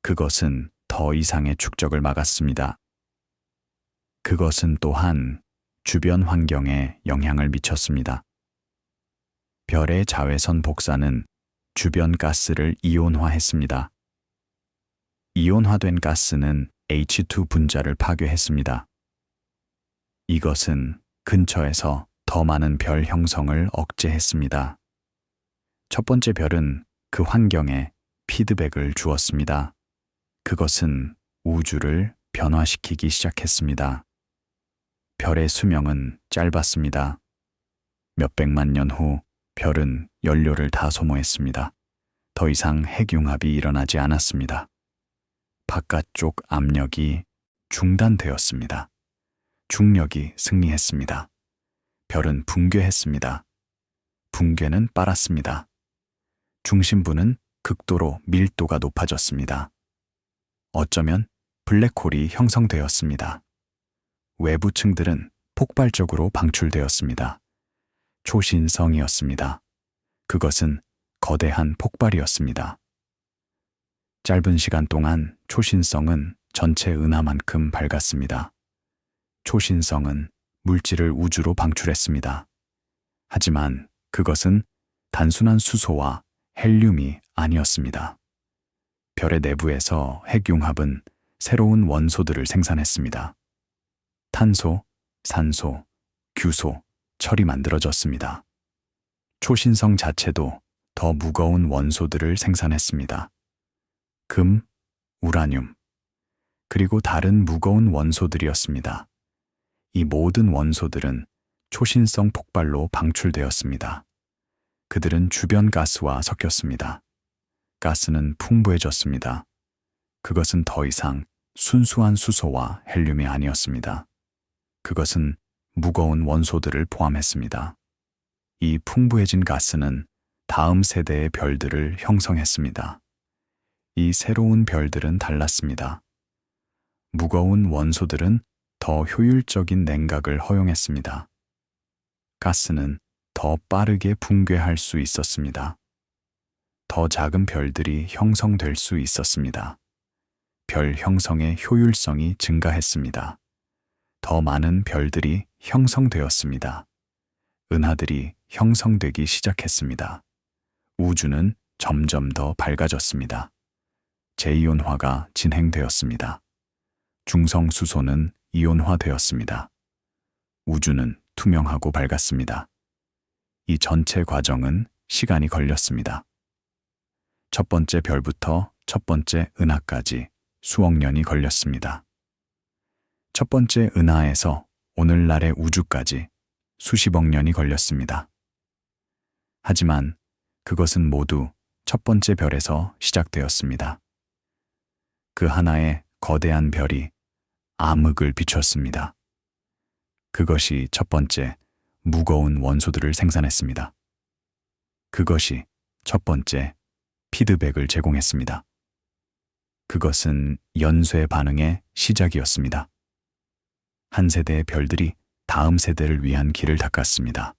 그것은 더 이상의 축적을 막았습니다. 그것은 또한 주변 환경에 영향을 미쳤습니다. 별의 자외선 복사는 주변 가스를 이온화했습니다. 이온화된 가스는 H2 분자를 파괴했습니다. 이것은 근처에서 더 많은 별 형성을 억제했습니다. 첫 번째 별은 그 환경에 피드백을 주었습니다. 그것은 우주를 변화시키기 시작했습니다. 별의 수명은 짧았습니다. 몇백만 년 후 별은 연료를 다 소모했습니다. 더 이상 핵융합이 일어나지 않았습니다. 바깥쪽 압력이 중단되었습니다. 중력이 승리했습니다. 별은 붕괴했습니다. 붕괴는 빠랐습니다. 중심부는 극도로 밀도가 높아졌습니다. 어쩌면 블랙홀이 형성되었습니다. 외부 층들은 폭발적으로 방출되었습니다. 초신성이었습니다. 그것은 거대한 폭발이었습니다. 짧은 시간 동안 초신성은 전체 은하만큼 밝았습니다. 초신성은 물질을 우주로 방출했습니다. 하지만 그것은 단순한 수소와 헬륨이 아니었습니다. 별의 내부에서 핵융합은 새로운 원소들을 생산했습니다. 탄소, 산소, 규소, 철이 만들어졌습니다. 초신성 자체도 더 무거운 원소들을 생산했습니다. 금, 우라늄, 그리고 다른 무거운 원소들이었습니다. 이 모든 원소들은 초신성 폭발로 방출되었습니다. 그들은 주변 가스와 섞였습니다. 가스는 풍부해졌습니다. 그것은 더 이상 순수한 수소와 헬륨이 아니었습니다. 그것은 무거운 원소들을 포함했습니다. 이 풍부해진 가스는 다음 세대의 별들을 형성했습니다. 이 새로운 별들은 달랐습니다. 무거운 원소들은 더 효율적인 냉각을 허용했습니다. 가스는 더 빠르게 붕괴할 수 있었습니다. 더 작은 별들이 형성될 수 있었습니다. 별 형성의 효율성이 증가했습니다. 더 많은 별들이 형성되었습니다. 은하들이 형성되기 시작했습니다. 우주는 점점 더 밝아졌습니다. 재이온화가 진행되었습니다. 중성수소는 이온화되었습니다. 우주는 투명하고 밝았습니다. 이 전체 과정은 시간이 걸렸습니다. 첫 번째 별부터 첫 번째 은하까지 수억 년이 걸렸습니다. 첫 번째 은하에서 오늘날의 우주까지 수십억 년이 걸렸습니다. 하지만 그것은 모두 첫 번째 별에서 시작되었습니다. 그 하나의 거대한 별이 암흑을 비췄습니다. 그것이 첫 번째 무거운 원소들을 생산했습니다. 그것이 첫 번째 피드백을 제공했습니다. 그것은 연쇄 반응의 시작이었습니다. 한 세대의 별들이 다음 세대를 위한 길을 닦았습니다.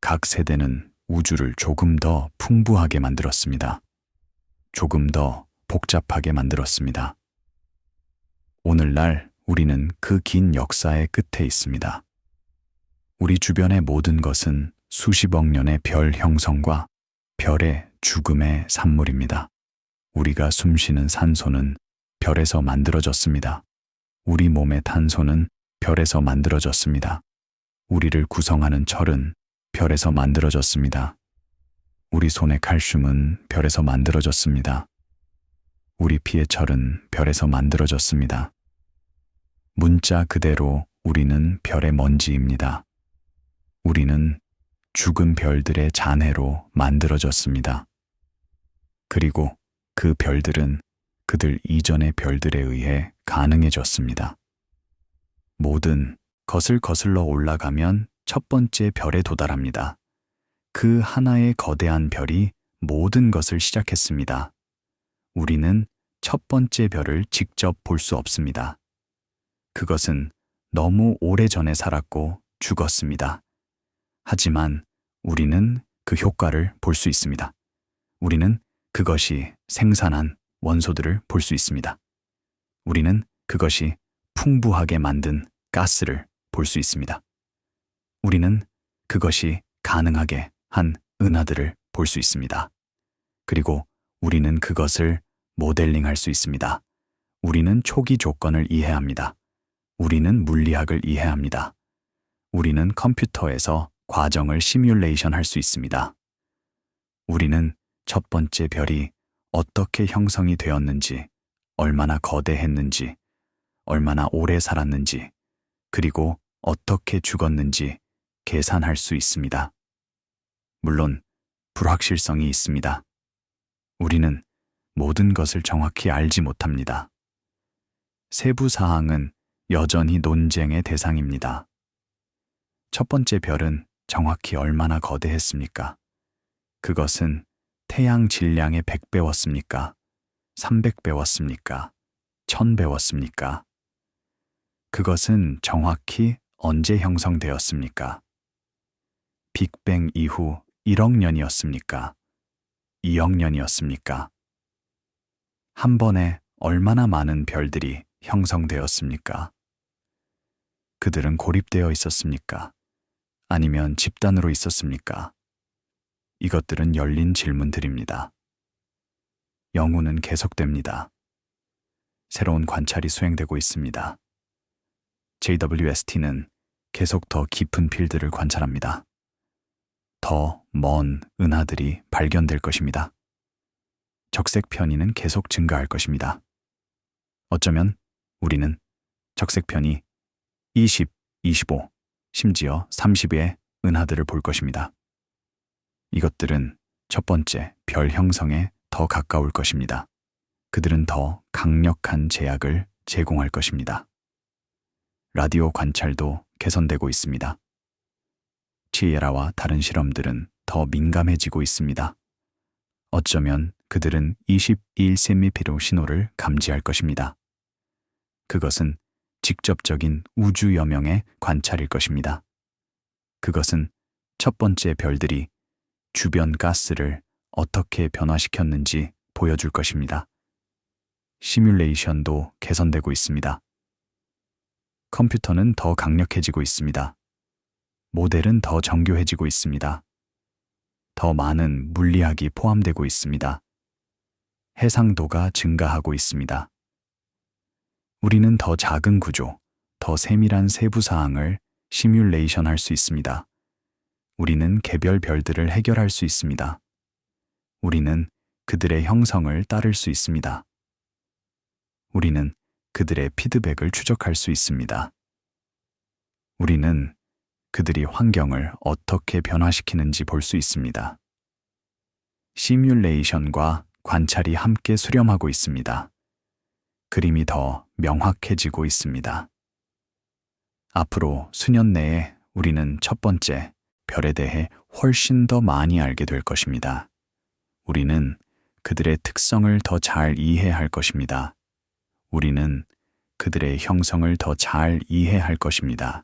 각 세대는 우주를 조금 더 풍부하게 만들었습니다. 조금 더 복잡하게 만들었습니다. 오늘날 우리는 그 긴 역사의 끝에 있습니다. 우리 주변의 모든 것은 수십억 년의 별 형성과 별의 죽음의 산물입니다. 우리가 숨쉬는 산소는 별에서 만들어졌습니다. 우리 몸의 탄소는 별에서 만들어졌습니다. 우리를 구성하는 철은 별에서 만들어졌습니다. 우리 손의 칼슘은 별에서 만들어졌습니다. 우리 피의 철은 별에서 만들어졌습니다. 문자 그대로 우리는 별의 먼지입니다. 우리는 죽은 별들의 잔해로 만들어졌습니다. 그리고 그 별들은 그들 이전의 별들에 의해 가능해졌습니다. 모든 것을 거슬러 올라가면 첫 번째 별에 도달합니다. 그 하나의 거대한 별이 모든 것을 시작했습니다. 우리는 첫 번째 별을 직접 볼 수 없습니다. 그것은 너무 오래전에 살았고 죽었습니다. 하지만 우리는 그 효과를 볼 수 있습니다. 우리는 그것이 생산한 원소들을 볼 수 있습니다. 우리는 그것이 풍부하게 만든 가스를 볼 수 있습니다. 우리는 그것이 가능하게 한 은하들을 볼 수 있습니다. 그리고 우리는 그것을 모델링할 수 있습니다. 우리는 초기 조건을 이해합니다. 우리는 물리학을 이해합니다. 우리는 컴퓨터에서 과정을 시뮬레이션 할 수 있습니다. 우리는 첫 번째 별이 어떻게 형성이 되었는지, 얼마나 거대했는지, 얼마나 오래 살았는지, 그리고 어떻게 죽었는지 계산할 수 있습니다. 물론 불확실성이 있습니다. 우리는 모든 것을 정확히 알지 못합니다. 세부 사항은 여전히 논쟁의 대상입니다. 첫 번째 별은 정확히 얼마나 거대했습니까? 그것은 태양 질량의 100배였습니까? 300배였습니까? 1000배였습니까? 그것은 정확히 언제 형성되었습니까? 빅뱅 이후 1억 년이었습니까? 2억 년이었습니까? 한 번에 얼마나 많은 별들이 형성되었습니까? 그들은 고립되어 있었습니까? 아니면 집단으로 있었습니까? 이것들은 열린 질문들입니다. 연구는 계속됩니다. 새로운 관찰이 수행되고 있습니다. JWST는 계속 더 깊은 필드를 관찰합니다. 더 먼 은하들이 발견될 것입니다. 적색 편의는 계속 증가할 것입니다. 어쩌면 우리는 적색 편의 20, 25, 심지어 30의 은하들을 볼 것입니다. 이것들은 첫 번째 별 형성에 더 가까울 것입니다. 그들은 더 강력한 제약을 제공할 것입니다. 라디오 관찰도 개선되고 있습니다. 치에라와 다른 실험들은 더 민감해지고 있습니다. 어쩌면 그들은 21세미피로 신호를 감지할 것입니다. 그것은 직접적인 우주 여명의 관찰일 것입니다. 그것은 첫 번째 별들이 주변 가스를 어떻게 변화시켰는지 보여줄 것입니다. 시뮬레이션도 개선되고 있습니다. 컴퓨터는 더 강력해지고 있습니다. 모델은 더 정교해지고 있습니다. 더 많은 물리학이 포함되고 있습니다. 해상도가 증가하고 있습니다. 우리는 더 작은 구조, 더 세밀한 세부 사항을 시뮬레이션 할 수 있습니다. 우리는 개별 별들을 해결할 수 있습니다. 우리는 그들의 형성을 따를 수 있습니다. 우리는 그들의 피드백을 추적할 수 있습니다. 우리는 그들이 환경을 어떻게 변화시키는지 볼 수 있습니다. 시뮬레이션과 관찰이 함께 수렴하고 있습니다. 그림이 더 명확해지고 있습니다. 앞으로 수년 내에 우리는 첫 번째 별에 대해 훨씬 더 많이 알게 될 것입니다. 우리는 그들의 특성을 더 잘 이해할 것입니다. 우리는 그들의 형성을 더 잘 이해할 것입니다.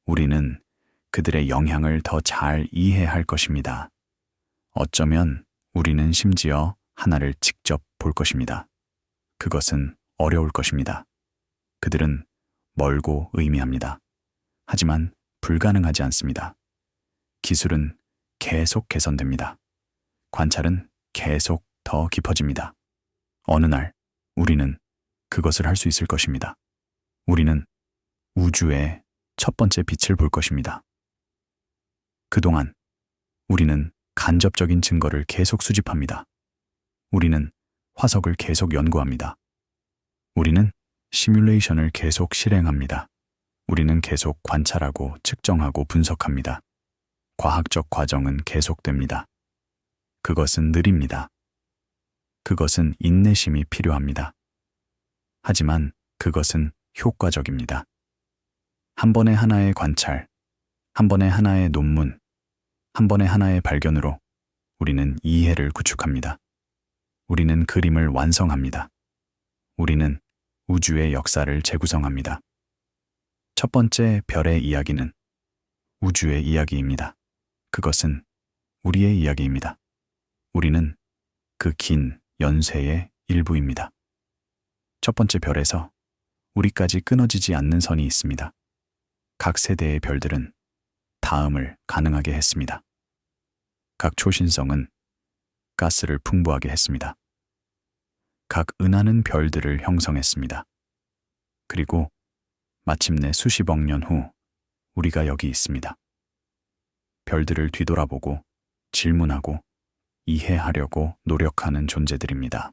우리는 그들의 영향을 더 잘 이해할 것입니다. 어쩌면 우리는 심지어 하나를 직접 볼 것입니다. 그것은 어려울 것입니다. 그들은 멀고 의미합니다. 하지만 불가능하지 않습니다. 기술은 계속 개선됩니다. 관찰은 계속 더 깊어집니다. 어느 날 우리는 그것을 할 수 있을 것입니다. 우리는 우주의 첫 번째 빛을 볼 것입니다. 그동안 우리는 간접적인 증거를 계속 수집합니다. 우리는 화석을 계속 연구합니다. 우리는 시뮬레이션을 계속 실행합니다. 우리는 계속 관찰하고 측정하고 분석합니다. 과학적 과정은 계속됩니다. 그것은 느립니다. 그것은 인내심이 필요합니다. 하지만 그것은 효과적입니다. 한 번에 하나의 관찰, 한 번에 하나의 논문, 한 번에 하나의 발견으로 우리는 이해를 구축합니다. 우리는 그림을 완성합니다. 우리는 우주의 역사를 재구성합니다. 첫 번째 별의 이야기는 우주의 이야기입니다. 그것은 우리의 이야기입니다. 우리는 그 긴 연쇄의 일부입니다. 첫 번째 별에서 우리까지 끊어지지 않는 선이 있습니다. 각 세대의 별들은 다음을 가능하게 했습니다. 각 초신성은 가스를 풍부하게 했습니다. 각 은하는 별들을 형성했습니다. 그리고 마침내 수십억 년 후 우리가 여기 있습니다. 별들을 뒤돌아보고 질문하고 이해하려고 노력하는 존재들입니다.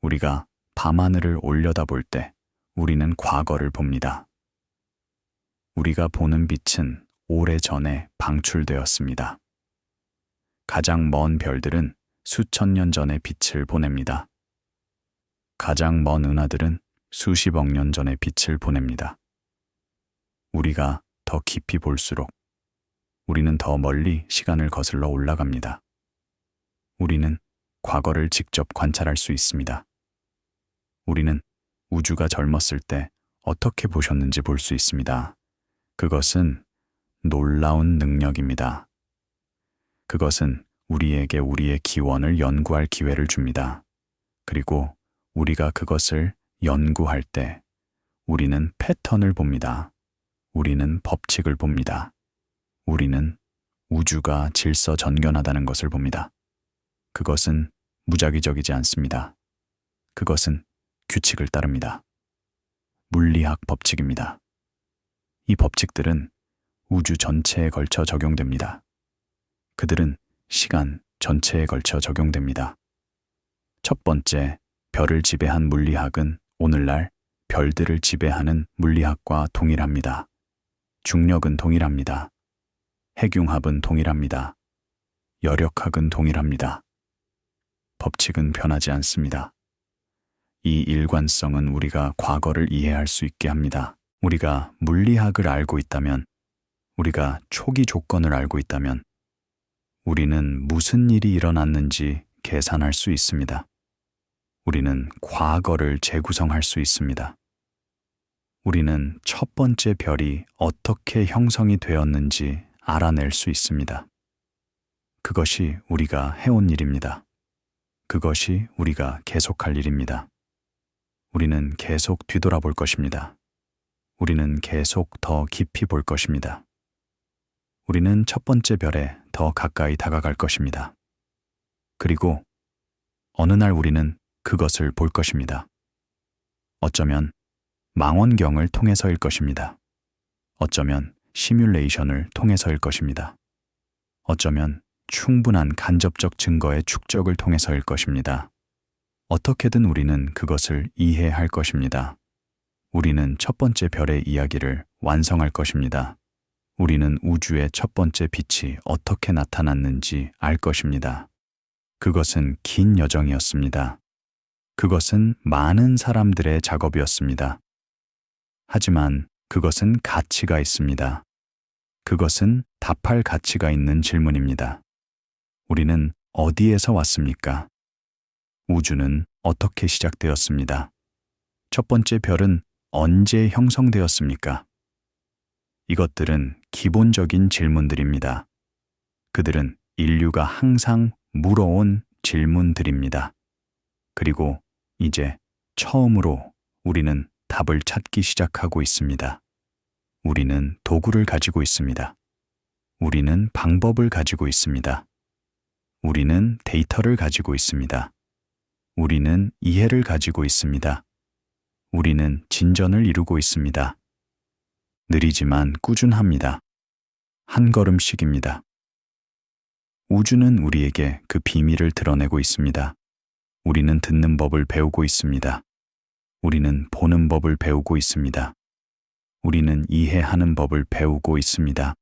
우리가 밤하늘을 올려다볼 때 우리는 과거를 봅니다. 우리가 보는 빛은 오래전에 방출되었습니다. 가장 먼 별들은 수천 년 전에 빛을 보냅니다. 가장 먼 은하들은 수십억 년 전에 빛을 보냅니다. 우리가 더 깊이 볼수록 우리는 더 멀리 시간을 거슬러 올라갑니다. 우리는 과거를 직접 관찰할 수 있습니다. 우리는 우주가 젊었을 때 어떻게 보셨는지 볼 수 있습니다. 그것은 놀라운 능력입니다. 그것은 우리에게 우리의 기원을 연구할 기회를 줍니다. 그리고 우리가 그것을 연구할 때 우리는 패턴을 봅니다. 우리는 법칙을 봅니다. 우리는 우주가 질서정연하다는 것을 봅니다. 그것은 무작위적이지 않습니다. 그것은 규칙을 따릅니다. 물리학 법칙입니다. 이 법칙들은 우주 전체에 걸쳐 적용됩니다. 그들은 시간 전체에 걸쳐 적용됩니다. 첫 번째, 별을 지배한 물리학은 오늘날 별들을 지배하는 물리학과 동일합니다. 중력은 동일합니다. 핵융합은 동일합니다. 여력학은 동일합니다. 법칙은 변하지 않습니다. 이 일관성은 우리가 과거를 이해할 수 있게 합니다. 우리가 물리학을 알고 있다면, 우리가 초기 조건을 알고 있다면, 우리는 무슨 일이 일어났는지 계산할 수 있습니다. 우리는 과거를 재구성할 수 있습니다. 우리는 첫 번째 별이 어떻게 형성이 되었는지 알아낼 수 있습니다. 그것이 우리가 해온 일입니다. 그것이 우리가 계속할 일입니다. 우리는 계속 뒤돌아볼 것입니다. 우리는 계속 더 깊이 볼 것입니다. 우리는 첫 번째 별에 더 가까이 다가갈 것입니다. 그리고 어느 날 우리는 그것을 볼 것입니다. 어쩌면 망원경을 통해서일 것입니다. 어쩌면 시뮬레이션을 통해서일 것입니다. 어쩌면 충분한 간접적 증거의 축적을 통해서일 것입니다. 어떻게든 우리는 그것을 이해할 것입니다. 우리는 첫 번째 별의 이야기를 완성할 것입니다. 우리는 우주의 첫 번째 빛이 어떻게 나타났는지 알 것입니다. 그것은 긴 여정이었습니다. 그것은 많은 사람들의 작업이었습니다. 하지만 그것은 가치가 있습니다. 그것은 답할 가치가 있는 질문입니다. 우리는 어디에서 왔습니까? 우주는 어떻게 시작되었습니다. 첫 번째 별은 언제 형성되었습니까? 이것들은 기본적인 질문들입니다. 그들은 인류가 항상 물어온 질문들입니다. 그리고 이제 처음으로 우리는 답을 찾기 시작하고 있습니다. 우리는 도구를 가지고 있습니다. 우리는 방법을 가지고 있습니다. 우리는 데이터를 가지고 있습니다. 우리는 이해를 가지고 있습니다. 우리는 진전을 이루고 있습니다. 느리지만 꾸준합니다. 한 걸음씩입니다. 우주는 우리에게 그 비밀을 드러내고 있습니다. 우리는 듣는 법을 배우고 있습니다. 우리는 보는 법을 배우고 있습니다. 우리는 이해하는 법을 배우고 있습니다.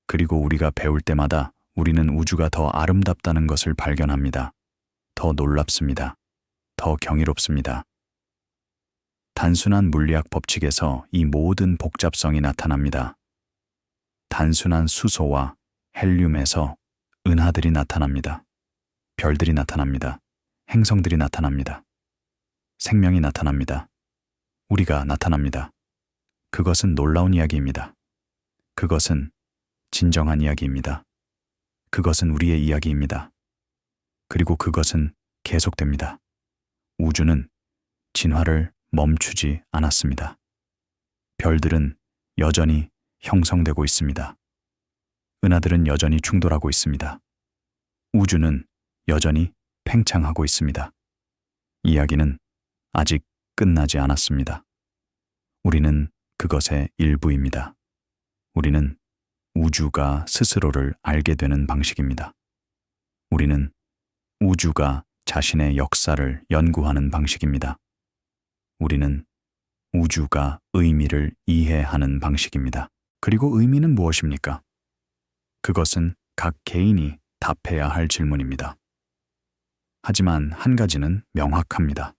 그리고 우리가 배울 때마다 우리는 우주가 더 아름답다는 것을 발견합니다. 더 놀랍습니다. 더 경이롭습니다. 단순한 물리학 법칙에서 이 모든 복잡성이 나타납니다. 단순한 수소와 헬륨에서 은하들이 나타납니다. 별들이 나타납니다. 행성들이 나타납니다. 생명이 나타납니다. 우리가 나타납니다. 그것은 놀라운 이야기입니다. 그것은 진정한 이야기입니다. 그것은 우리의 이야기입니다. 그리고 그것은 계속됩니다. 우주는 진화를 멈추지 않았습니다. 별들은 여전히 형성되고 있습니다. 은하들은 여전히 충돌하고 있습니다. 우주는 여전히 팽창하고 있습니다. 이야기는 아직 끝나지 않았습니다. 우리는 그것의 일부입니다. 우리는 우주가 스스로를 알게 되는 방식입니다. 우리는 우주가 자신의 역사를 연구하는 방식입니다. 우리는 우주가 의미를 이해하는 방식입니다. 그리고 의미는 무엇입니까? 그것은 각 개인이 답해야 할 질문입니다. 하지만 한 가지는 명확합니다.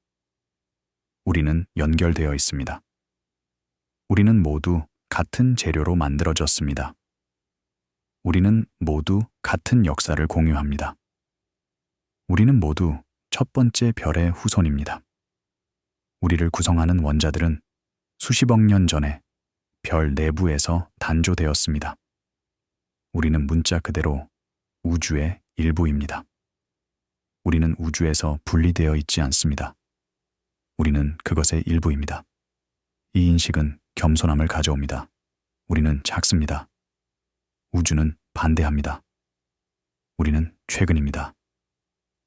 우리는 연결되어 있습니다. 우리는 모두 같은 재료로 만들어졌습니다. 우리는 모두 같은 역사를 공유합니다. 우리는 모두 첫 번째 별의 후손입니다. 우리를 구성하는 원자들은 수십억 년 전에 별 내부에서 단조되었습니다. 우리는 문자 그대로 우주의 일부입니다. 우리는 우주에서 분리되어 있지 않습니다. 우리는 그것의 일부입니다. 이 인식은 겸손함을 가져옵니다. 우리는 작습니다. 우주는 반대합니다. 우리는 최근입니다.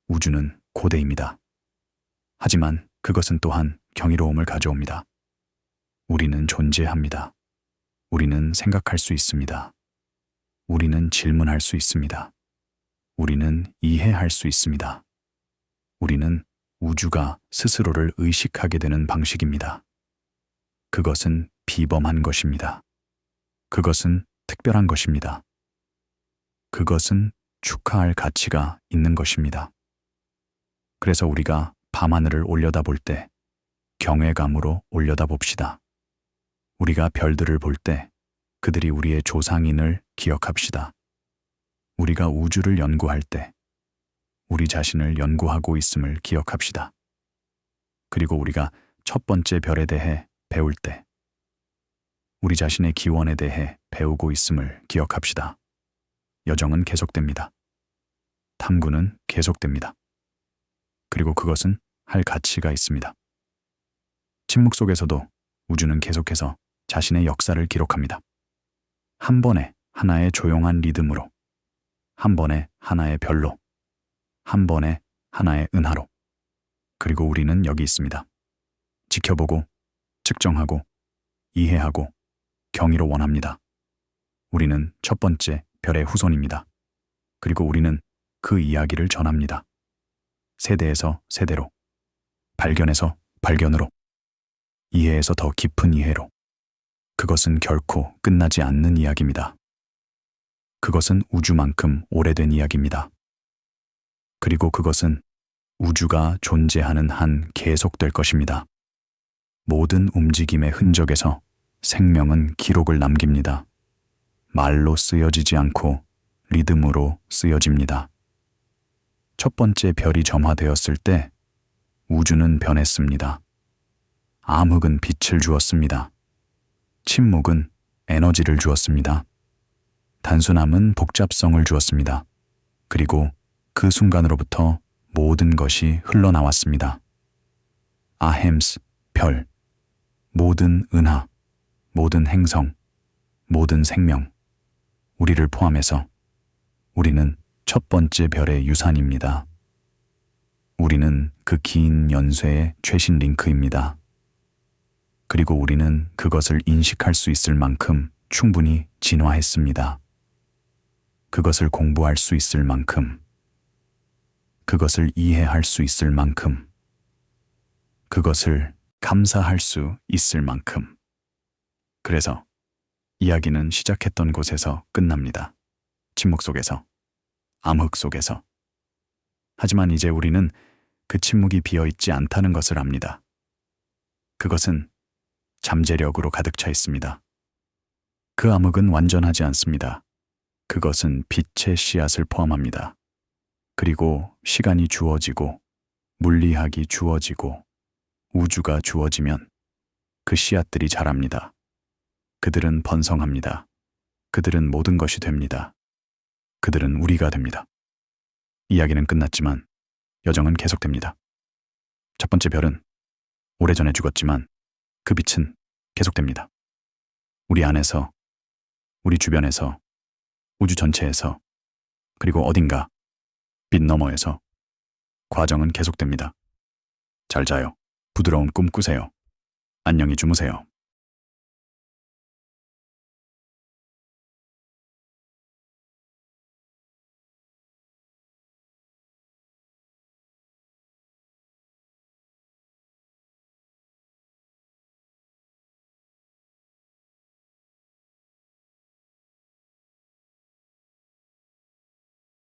우주는 고대입니다. 하지만 그것은 또한 경이로움을 가져옵니다. 우리는 존재합니다. 우리는 생각할 수 있습니다. 우리는 질문할 수 있습니다. 우리는 이해할 수 있습니다. 우리는 우주가 스스로를 의식하게 되는 방식입니다. 그것은 비범한 것입니다. 그것은 특별한 것입니다. 그것은 축하할 가치가 있는 것입니다. 그래서 우리가 밤하늘을 올려다볼 때 경외감으로 올려다봅시다. 우리가 별들을 볼 때 그들이 우리의 조상인을 기억합시다. 우리가 우주를 연구할 때 우리 자신을 연구하고 있음을 기억합시다. 그리고 우리가 첫 번째 별에 대해 배울 때 우리 자신의 기원에 대해 배우고 있음을 기억합시다. 여정은 계속됩니다. 탐구는 계속됩니다. 그리고 그것은 할 가치가 있습니다. 침묵 속에서도 우주는 계속해서 자신의 역사를 기록합니다. 한 번에 하나의 조용한 리듬으로, 한 번에 하나의 별로, 한 번에 하나의 은하로. 그리고 우리는 여기 있습니다. 지켜보고, 측정하고, 이해하고, 경의로 원합니다. 우리는 첫 번째 별의 후손입니다. 그리고 우리는 그 이야기를 전합니다. 세대에서 세대로, 발견에서 발견으로, 이해에서 더 깊은 이해로. 그것은 결코 끝나지 않는 이야기입니다. 그것은 우주만큼 오래된 이야기입니다. 그리고 그것은 우주가 존재하는 한 계속될 것입니다. 모든 움직임의 흔적에서 생명은 기록을 남깁니다. 말로 쓰여지지 않고 리듬으로 쓰여집니다. 첫 번째 별이 점화되었을 때 우주는 변했습니다. 암흑은 빛을 주었습니다. 침묵은 에너지를 주었습니다. 단순함은 복잡성을 주었습니다. 그리고 그 순간으로부터 모든 것이 흘러나왔습니다. 아햄스, 별, 모든 은하, 모든 행성, 모든 생명, 우리를 포함해서 우리는 첫 번째 별의 유산입니다. 우리는 그 긴 연쇄의 최신 링크입니다. 그리고 우리는 그것을 인식할 수 있을 만큼 충분히 진화했습니다. 그것을 공부할 수 있을 만큼, 그것을 이해할 수 있을 만큼, 그것을 감사할 수 있을 만큼. 그래서 이야기는 시작했던 곳에서 끝납니다. 침묵 속에서, 암흑 속에서. 하지만 이제 우리는 그 침묵이 비어있지 않다는 것을 압니다. 그것은 잠재력으로 가득 차 있습니다. 그 암흑은 완전하지 않습니다. 그것은 빛의 씨앗을 포함합니다. 그리고 시간이 주어지고, 물리학이 주어지고, 우주가 주어지면 그 씨앗들이 자랍니다. 그들은 번성합니다. 그들은 모든 것이 됩니다. 그들은 우리가 됩니다. 이야기는 끝났지만 여정은 계속됩니다. 첫 번째 별은 오래전에 죽었지만 그 빛은 계속됩니다. 우리 안에서, 우리 주변에서, 우주 전체에서, 그리고 어딘가 빛 너머에서 과정은 계속됩니다. 잘 자요. 부드러운 꿈 꾸세요. 안녕히 주무세요.